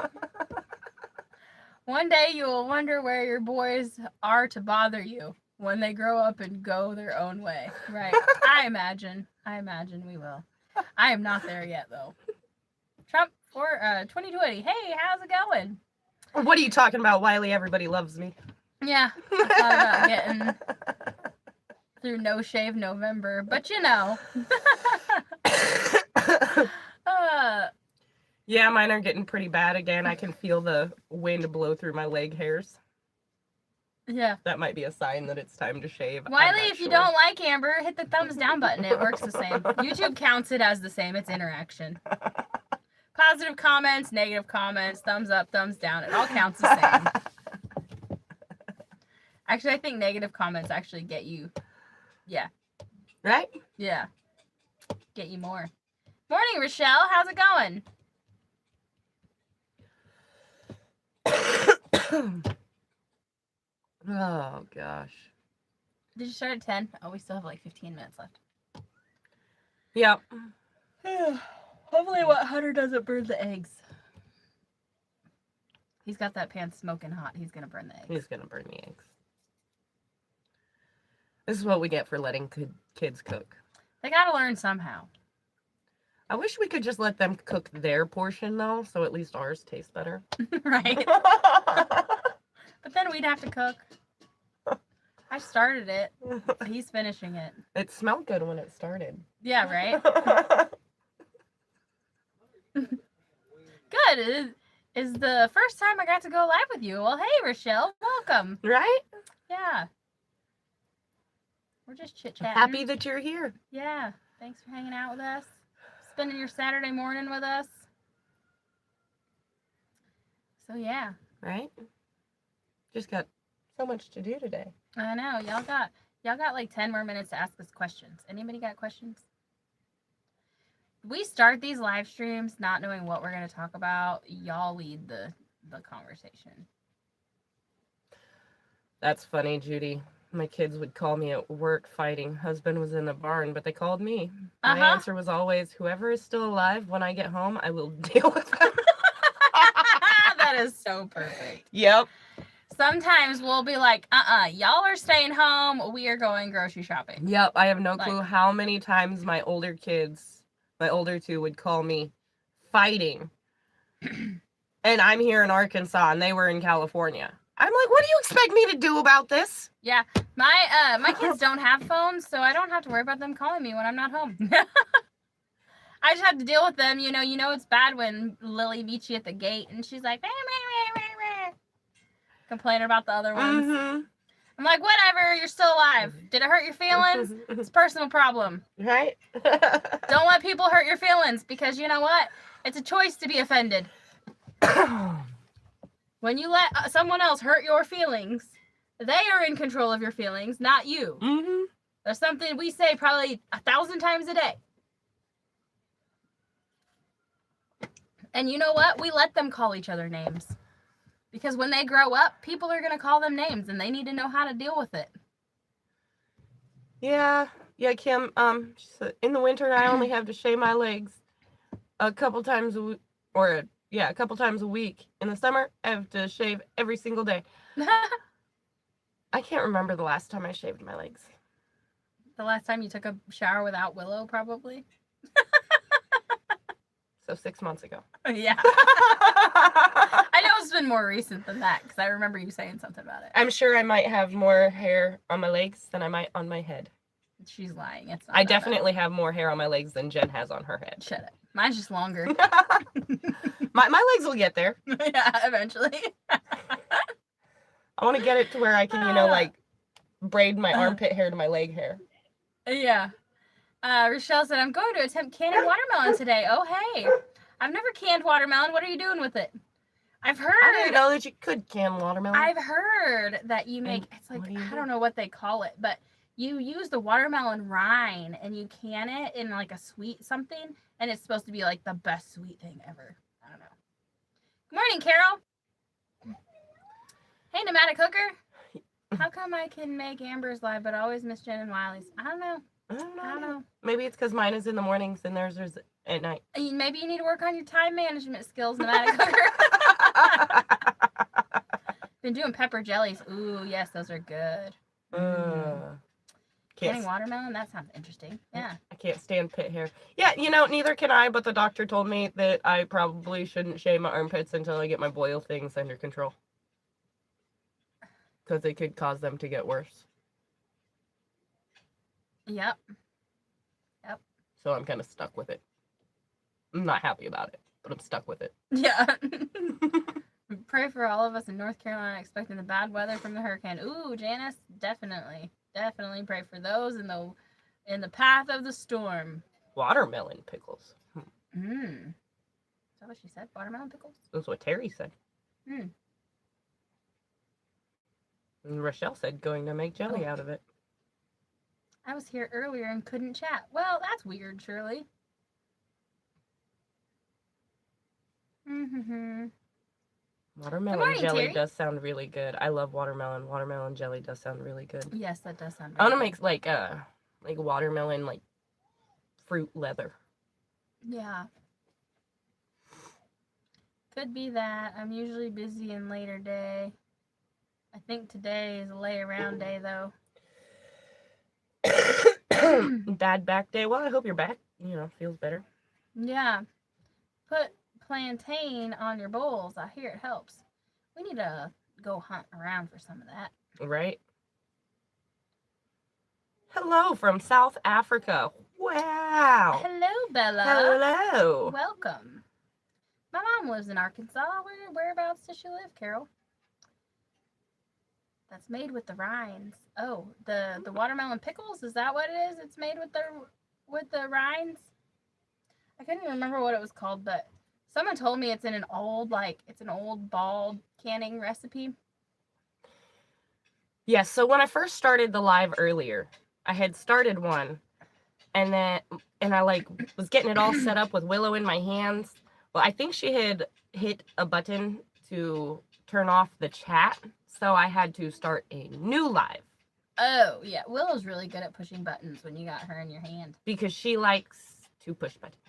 One day you will wonder where your boys are to bother you when they grow up and go their own way. Right. I imagine we will. I am not there yet though. Trump for 2020. Hey, how's it going? What are you talking about, Wiley? Everybody loves me. Yeah. I thought about getting through No Shave November, but you know. Yeah, mine are getting pretty bad again. I can feel the wind blow through my leg hairs. Yeah. That might be a sign that it's time to shave. Wiley, if you don't like Amber, hit the thumbs down button. It works the same. YouTube counts it as the same. It's interaction. Positive comments, negative comments, thumbs up, thumbs down. It all counts the same. Actually, I think negative comments actually get you. Yeah. Right? Yeah. Get you more. Morning, Rochelle. How's it going? Oh, gosh. Did you start at 10? Oh, we still have like 15 minutes left. Yep. Hopefully what Hunter doesn't burn the eggs. He's got that pan smoking hot. He's going to burn the eggs. He's going to burn the eggs. This is what we get for letting kids cook. They got to learn somehow. I wish we could just let them cook their portion, though, so at least ours tastes better. Right? But then we'd have to cook. I started it. He's finishing it. It smelled good when it started. Yeah, right? Good. It is the first time I got to go live with you. Well, hey, Rochelle. Welcome. Right? Yeah. We're just chit-chatting. Happy that you're here. Yeah. Thanks for hanging out with us. Spending your Saturday morning with us. So, yeah. Right? Just got so much to do today. I know. Y'all got like 10 more minutes to ask us questions. Anybody got questions? We start these live streams not knowing what we're going to talk about. Y'all lead the conversation. That's funny, Judy. My kids would call me at work fighting. Husband was in the barn, but they called me. My answer was always, whoever is still alive, when I get home, I will deal with them. That is so perfect. Yep. Sometimes we'll be like, y'all are staying home. We are going grocery shopping. Yep. I have no clue how many times my older two would call me fighting. And I'm here in Arkansas and they were in California. I'm like, what do you expect me to do about this? Yeah. My kids don't have phones, so I don't have to worry about them calling me when I'm not home. I just have to deal with them. You know it's bad when Lily meets you at the gate and she's like, complaining about the other ones. Mm-hmm. I'm like, whatever, you're still alive. Did it hurt your feelings? It's a personal problem. Right? Don't let people hurt your feelings because you know what? It's a choice to be offended. When you let someone else hurt your feelings, they are in control of your feelings, not you. Mm-hmm. There's something we say probably 1,000 times a day. And you know what? We let them call each other names. Because when they grow up, people are going to call them names and they need to know how to deal with it. Yeah, Kim, she said, in the winter, I only have to shave my legs a couple times a week, a couple times a week. In the summer, I have to shave every single day. I can't remember the last time I shaved my legs. The last time you took a shower without Willow, probably. So 6 months ago. Yeah. I know it's been more recent than that because I remember you saying something about it. I'm sure I might have more hair on my legs than I might on my head. She's lying. It's not I that bad. definitely have more hair on my legs than Jen has on her head. Shut up. Mine's just longer. my legs will get there. Yeah, eventually. I want to get it to where I can, like braid my armpit hair to my leg hair. Yeah. Rochelle said, I'm going to attempt canning watermelon today. Oh, hey. I've never canned watermelon. What are you doing with it? I didn't know that you could can watermelon. I've heard that you make, And it's like, what do you I do? don't know what they call it, but you use the watermelon rind and you can it in like a sweet something, and it's supposed to be like the best sweet thing ever. I don't know. Good morning, Carol. Hey, Nomadic Hooker. How come I can make Amber's live, but always miss Jen and Wiley's? I don't know. I don't know. I don't know. Maybe it's because mine is in the mornings and theirs is at night. Maybe you need to work on your time management skills, Nomadic Hooker. Been doing pepper jellies. Ooh, yes, those are good. Canning Can't, watermelon? That sounds interesting. Yeah. I can't stand pit hair. Yeah, neither can I, but the doctor told me that I probably shouldn't shave my armpits until I get my boil things under control. Because it could cause them to get worse. Yep. So I'm kind of stuck with it. I'm not happy about it, but I'm stuck with it. Yeah. Pray for all of us in North Carolina expecting the bad weather from the hurricane. Ooh, Janice, definitely pray for those in the path of the storm. Watermelon pickles. Is that what she said? Watermelon pickles? That's what Terry said. Mm. And Rochelle said going to make jelly out of it. I was here earlier and couldn't chat. Well, that's weird, Shirley. Watermelon morning, jelly Terry. does sound really good. I love watermelon. Watermelon jelly does sound really good. Yes, that does sound I really want to good. make like watermelon like fruit leather. Yeah. Could be that. I'm usually busy in later day. I think today is a lay around day though. Bad back day. Well, I hope your back, feels better. Yeah. Put plantain on your bowls. I hear it helps. We need to go hunt around for some of that. Right? Hello from South Africa. Wow. Hello, Bella. Hello. Welcome. My mom lives in Arkansas. Whereabouts does she live, Carol? That's made with the rinds. Oh, the watermelon pickles? Is that what it is? It's made with the rinds? I couldn't remember what it was called, but someone told me it's in an old bald canning recipe. Yes, so when I first started the live earlier, I had started one and I was getting it all set up with Willow in my hands. Well, I think she had hit a button to turn off the chat, so I had to start a new live. Oh, yeah. Willow's really good at pushing buttons when you got her in your hand. Because she likes to push buttons.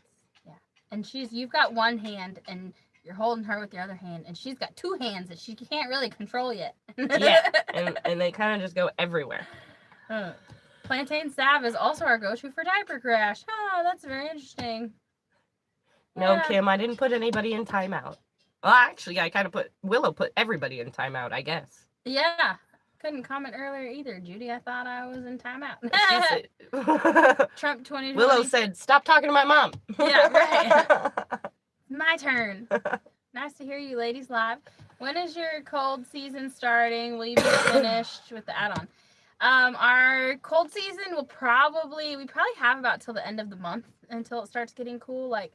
Yeah. And you've got one hand and you're holding her with your other hand, and she's got two hands that she can't really control yet. Yeah, and they kind of just go everywhere. Plantain salve is also our go-to for diaper crash. Oh, that's very interesting. No, Yeah. Kim, I didn't put anybody in timeout. Well, actually, I kind of Willow put everybody in timeout, I guess. Yeah. Couldn't comment earlier either, Judy. I thought I was in timeout. She said, Trump 2020. Willow said, "Stop talking to my mom." Yeah, right. My turn. Nice to hear you ladies live. When is your cold season starting? Will you be finished with the add-on? Our cold season we probably have about till the end of the month until it starts getting cool, like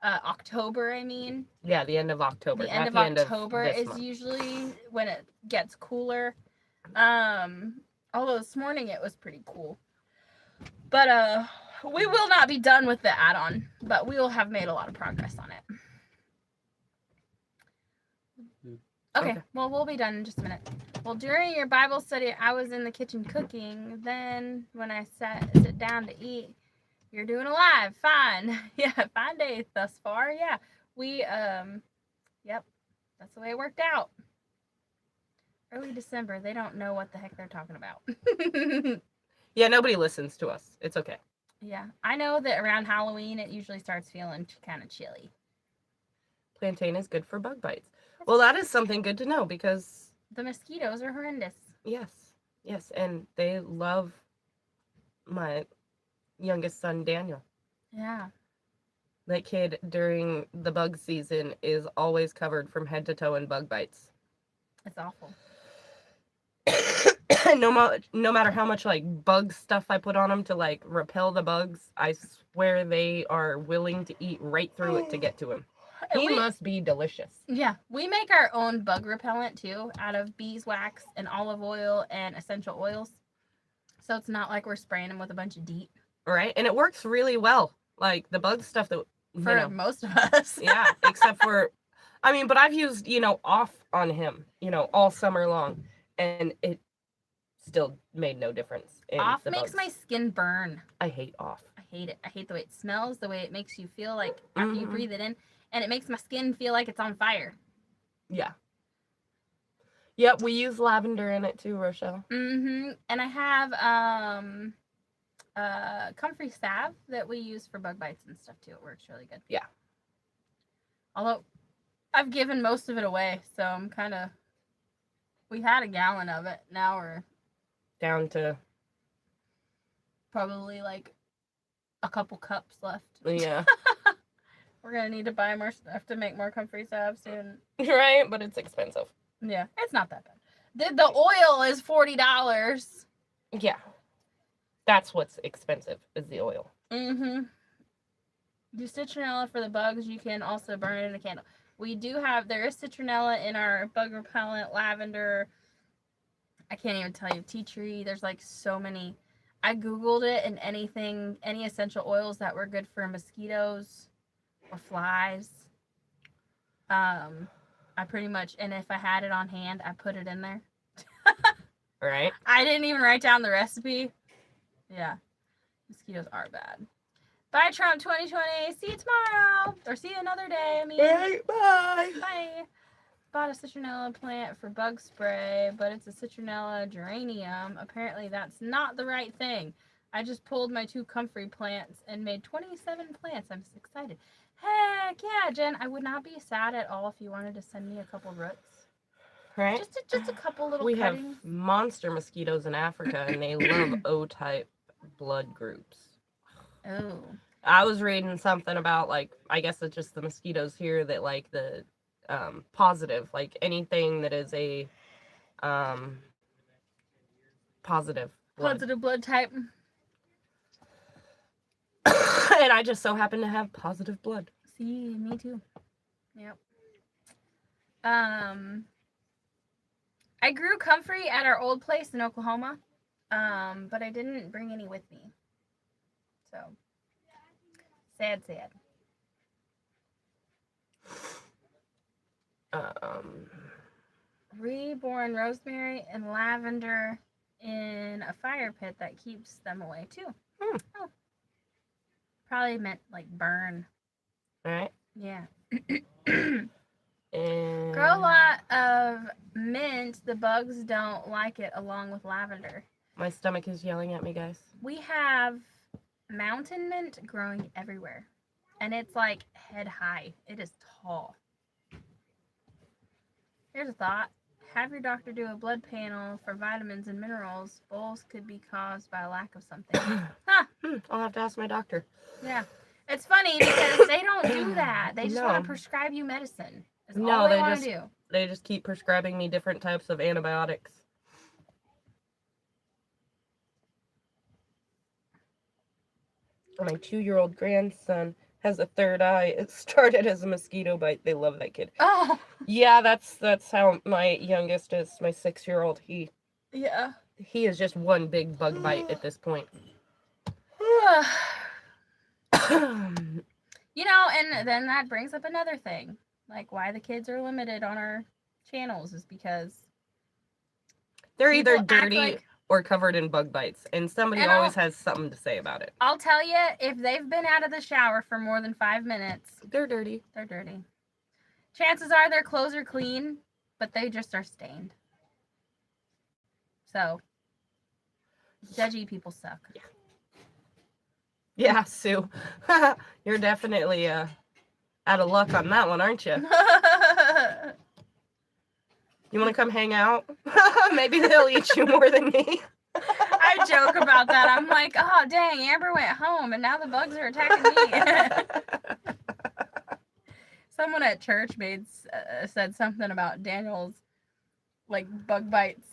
October, I mean. Yeah, the end of October. The end of October is usually when it gets cooler. Although this morning it was pretty cool. But we will not be done with the add-on, but we will have made a lot of progress on it. Okay, well, we'll be done in just a minute. Well, during your Bible study, I was in the kitchen cooking. Then when I sit down to eat, you're doing a live. Fine. Yeah, fine day thus far. Yeah, we, yep, that's the way it worked out. Early December. They don't know what the heck they're talking about. Yeah, nobody listens to us. It's okay. Yeah, I know that around Halloween it usually starts feeling kind of chilly. Plantain is good for bug bites. Well, that is something good to know because The mosquitoes are horrendous. yes, and they love my youngest son, Daniel. Yeah. That kid during the bug season is always covered from head to toe in bug bites. It's awful. No matter how much like bug stuff I put on him to like repel the bugs, I swear they are willing to eat right through it to get to him. He must be delicious. Yeah, we make our own bug repellent too out of beeswax and olive oil and essential oils. So it's not like we're spraying them with a bunch of DEET. Right? And it works really well. Like the bug stuff that For most of us. yeah, except for but I've used, off on him, all summer long, and it still made no difference. Off makes my skin burn. I hate off. I hate it. I hate the way it smells, the way it makes you feel like after you breathe it in, and it makes my skin feel like it's on fire. Yeah. Yep, we use lavender in it too, Rochelle. And I have comfrey salve that we use for bug bites and stuff too. It works really good. Yeah. Although I've given most of it away, so I'm kind of. We had a gallon of it. Now we're down to probably like a couple cups left. Yeah. We're gonna need to buy more stuff to make more comfrey salve soon. Right, but it's expensive. Yeah, it's not that bad. The oil is $40. Yeah. That's what's expensive, is the oil. Do citronella for the bugs. You can also burn it in a candle. There is citronella in our bug repellent, lavender. I can't even tell you, tea tree. There's like so many. I Googled it, and any essential oils that were good for mosquitoes or flies. I pretty much, and if I had it on hand, I put it in there. Right. I didn't even write down the recipe. Yeah. Mosquitoes are bad. Bye, Trump 2020. See you tomorrow. Or see you another day. Bye. Bye. Bought a citronella plant for bug spray, but it's a citronella geranium. Apparently that's not the right thing. I just pulled my 2 comfrey plants and made 27 plants. I'm so excited. Heck yeah, Jen. I would not be sad at all if you wanted to send me a couple roots. Right? Just a couple little We cuttings. have monster mosquitoes in Africa, and they love O-type blood groups. Oh. I was reading something about, like, I guess it's just the mosquitoes here that like the positive, like anything that is a positive blood. Positive blood type. And I just so happen to have positive blood. See, me too. Yep. I grew comfrey at our old place in Oklahoma, but I didn't bring any with me. So, sad. Reborn rosemary and lavender in a fire pit that keeps them away too. Oh. Probably meant like burn. Right? Yeah. And Grow a lot of mint. The bugs don't like it along with lavender. my stomach is yelling at me, guys. We have mountain mint growing everywhere. And it's like head high. It is tall. Here's a thought. Have your doctor do a blood panel for vitamins and minerals. Boils could be caused by a lack of something. Huh. I'll have to ask my doctor. Yeah. It's funny because they don't do that. They just No. want to prescribe you medicine. That's No, all they they want just- to do. They just keep prescribing me different types of antibiotics. My 2-year-old grandson has a third eye. It started as a mosquito bite. They love that kid. Oh. Yeah, that's how my youngest is. My 6-year-old. He Yeah. is just one big bug bite at this point. You know, and then that brings up another thing. Like why the kids are limited on our channels is because They're either people act dirty like- or covered in bug bites, and somebody And always has something to say about it. I'll tell you, if they've been out of the shower for more than 5 minutes, They're dirty. they're dirty. Chances are their clothes are clean, but they just are stained. So, judgy people suck. Yeah, Sue. You're definitely out of luck on that one, aren't you? You want to come hang out? Maybe they'll eat you more than me. I joke about that. I'm like, oh, dang, Amber went home and now the bugs are attacking me. Someone at church said something about Daniel's, like, bug bites.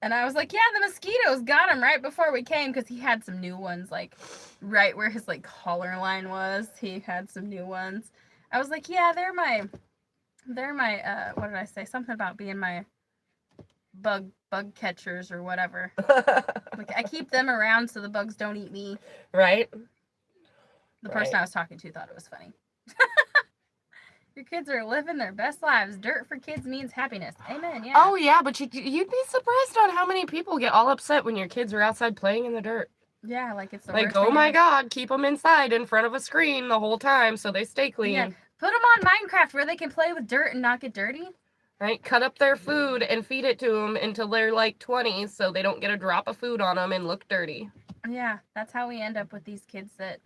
And I was like, yeah, the mosquitoes got him right before we came because he had some new ones, like, right where his, like, collar line was. He had some new ones. I was like, yeah, they're my, what did I say? Something about being my bug catchers or whatever. Like, I keep them around so the bugs don't eat me. Right? The person I was talking to thought it was funny. Your kids are living their best lives. Dirt for kids means happiness. Amen. Yeah. Oh, yeah, but you'd be surprised on how many people get all upset when your kids are outside playing in the dirt. Yeah, like it's the Like, worst oh thing my ever. God, keep them inside in front of a screen the whole time so they stay clean. Yeah. Put them on Minecraft where they can play with dirt and not get dirty. Right? Cut up their food and feed it to them until they're like 20 so they don't get a drop of food on them and look dirty. Yeah, that's how we end up with these kids that...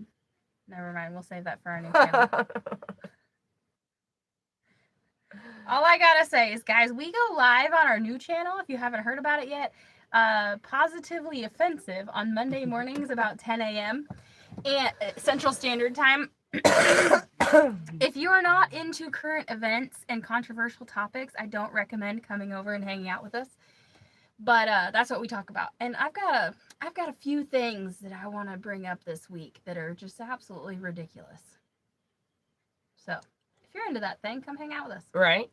Never mind, we'll save that for our new channel. All I gotta say is, guys, we go live on our new channel, if you haven't heard about it yet, Positively Offensive, on Monday mornings about 10 a.m. and Central Standard Time. If you are not into current events and controversial topics, I don't recommend coming over and hanging out with us. But that's what we talk about. And I've got a few things that I want to bring up this week that are just absolutely ridiculous. So, if you're into that thing, come hang out with us. Right?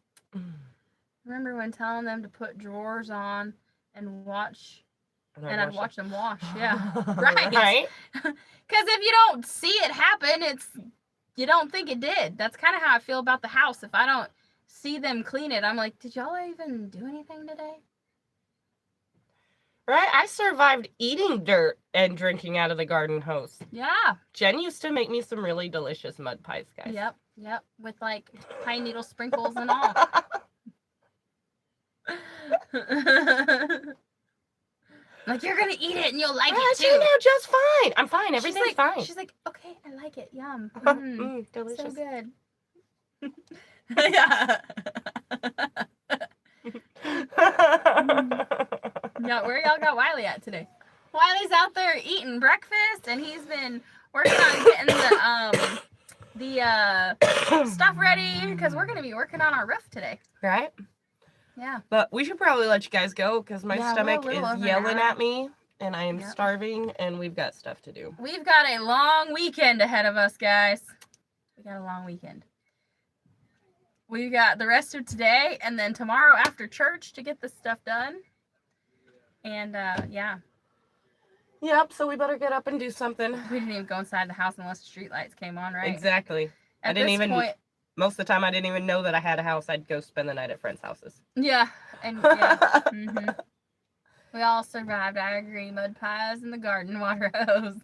Remember when telling them to put drawers on and watch, and I'd watch them wash? Yeah, right. Right? Because if you don't see it happen, you don't think it did. That's kind of how I feel about the house. If I don't see them clean it, I'm like, did y'all even do anything today? Right? I survived eating dirt and drinking out of the garden hose. Yeah. Jen used to make me some really delicious mud pies, guys. Yep. With like pine needle sprinkles and all. Like, you're gonna eat it and you'll like it too. You know, just fine. I'm fine. Everything's fine. She's like, okay, I like it. Yum. Delicious. So good. Yeah. Yeah, where y'all got Wiley at today? Wiley's out there eating breakfast, and he's been working on getting the stuff ready because we're gonna be working on our roof today. Right? Yeah. But we should probably let you guys go because my stomach is over yelling now. at me, and I am starving, and we've got stuff to do. We've got a long weekend ahead of us, guys. We got a long weekend. We got the rest of today, and then tomorrow after church to get this stuff done. And yeah. Yep, so we better get up and do something. We didn't even go inside the house unless the street lights came on, right? Exactly. At this point, most of the time I didn't even know that I had a house. I'd go spend the night at friends' houses. yeah. And yeah. We all survived. I agree. Mud pies and the garden water hose.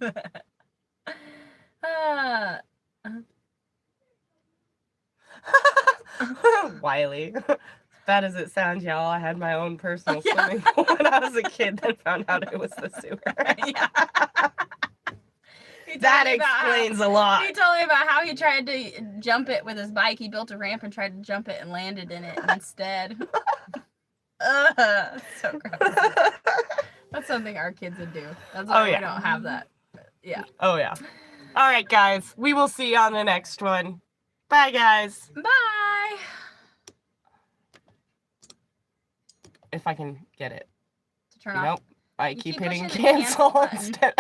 Wiley. As bad as it sounds, y'all, I had my own personal swimming pool when I was a kid, then found out it was the sewer. Yeah. That explains a lot. He told me about how he tried to jump it with his bike. He built a ramp and tried to jump it and landed in it instead. So gross. That's something our kids would do. That's why we don't have that. Yeah. Oh, yeah. All right, guys. We will see you on the next one. Bye, guys. Bye. If I can get it. To turn off. Nope. I You keep keep hitting pushing the cancel cancel button. instead.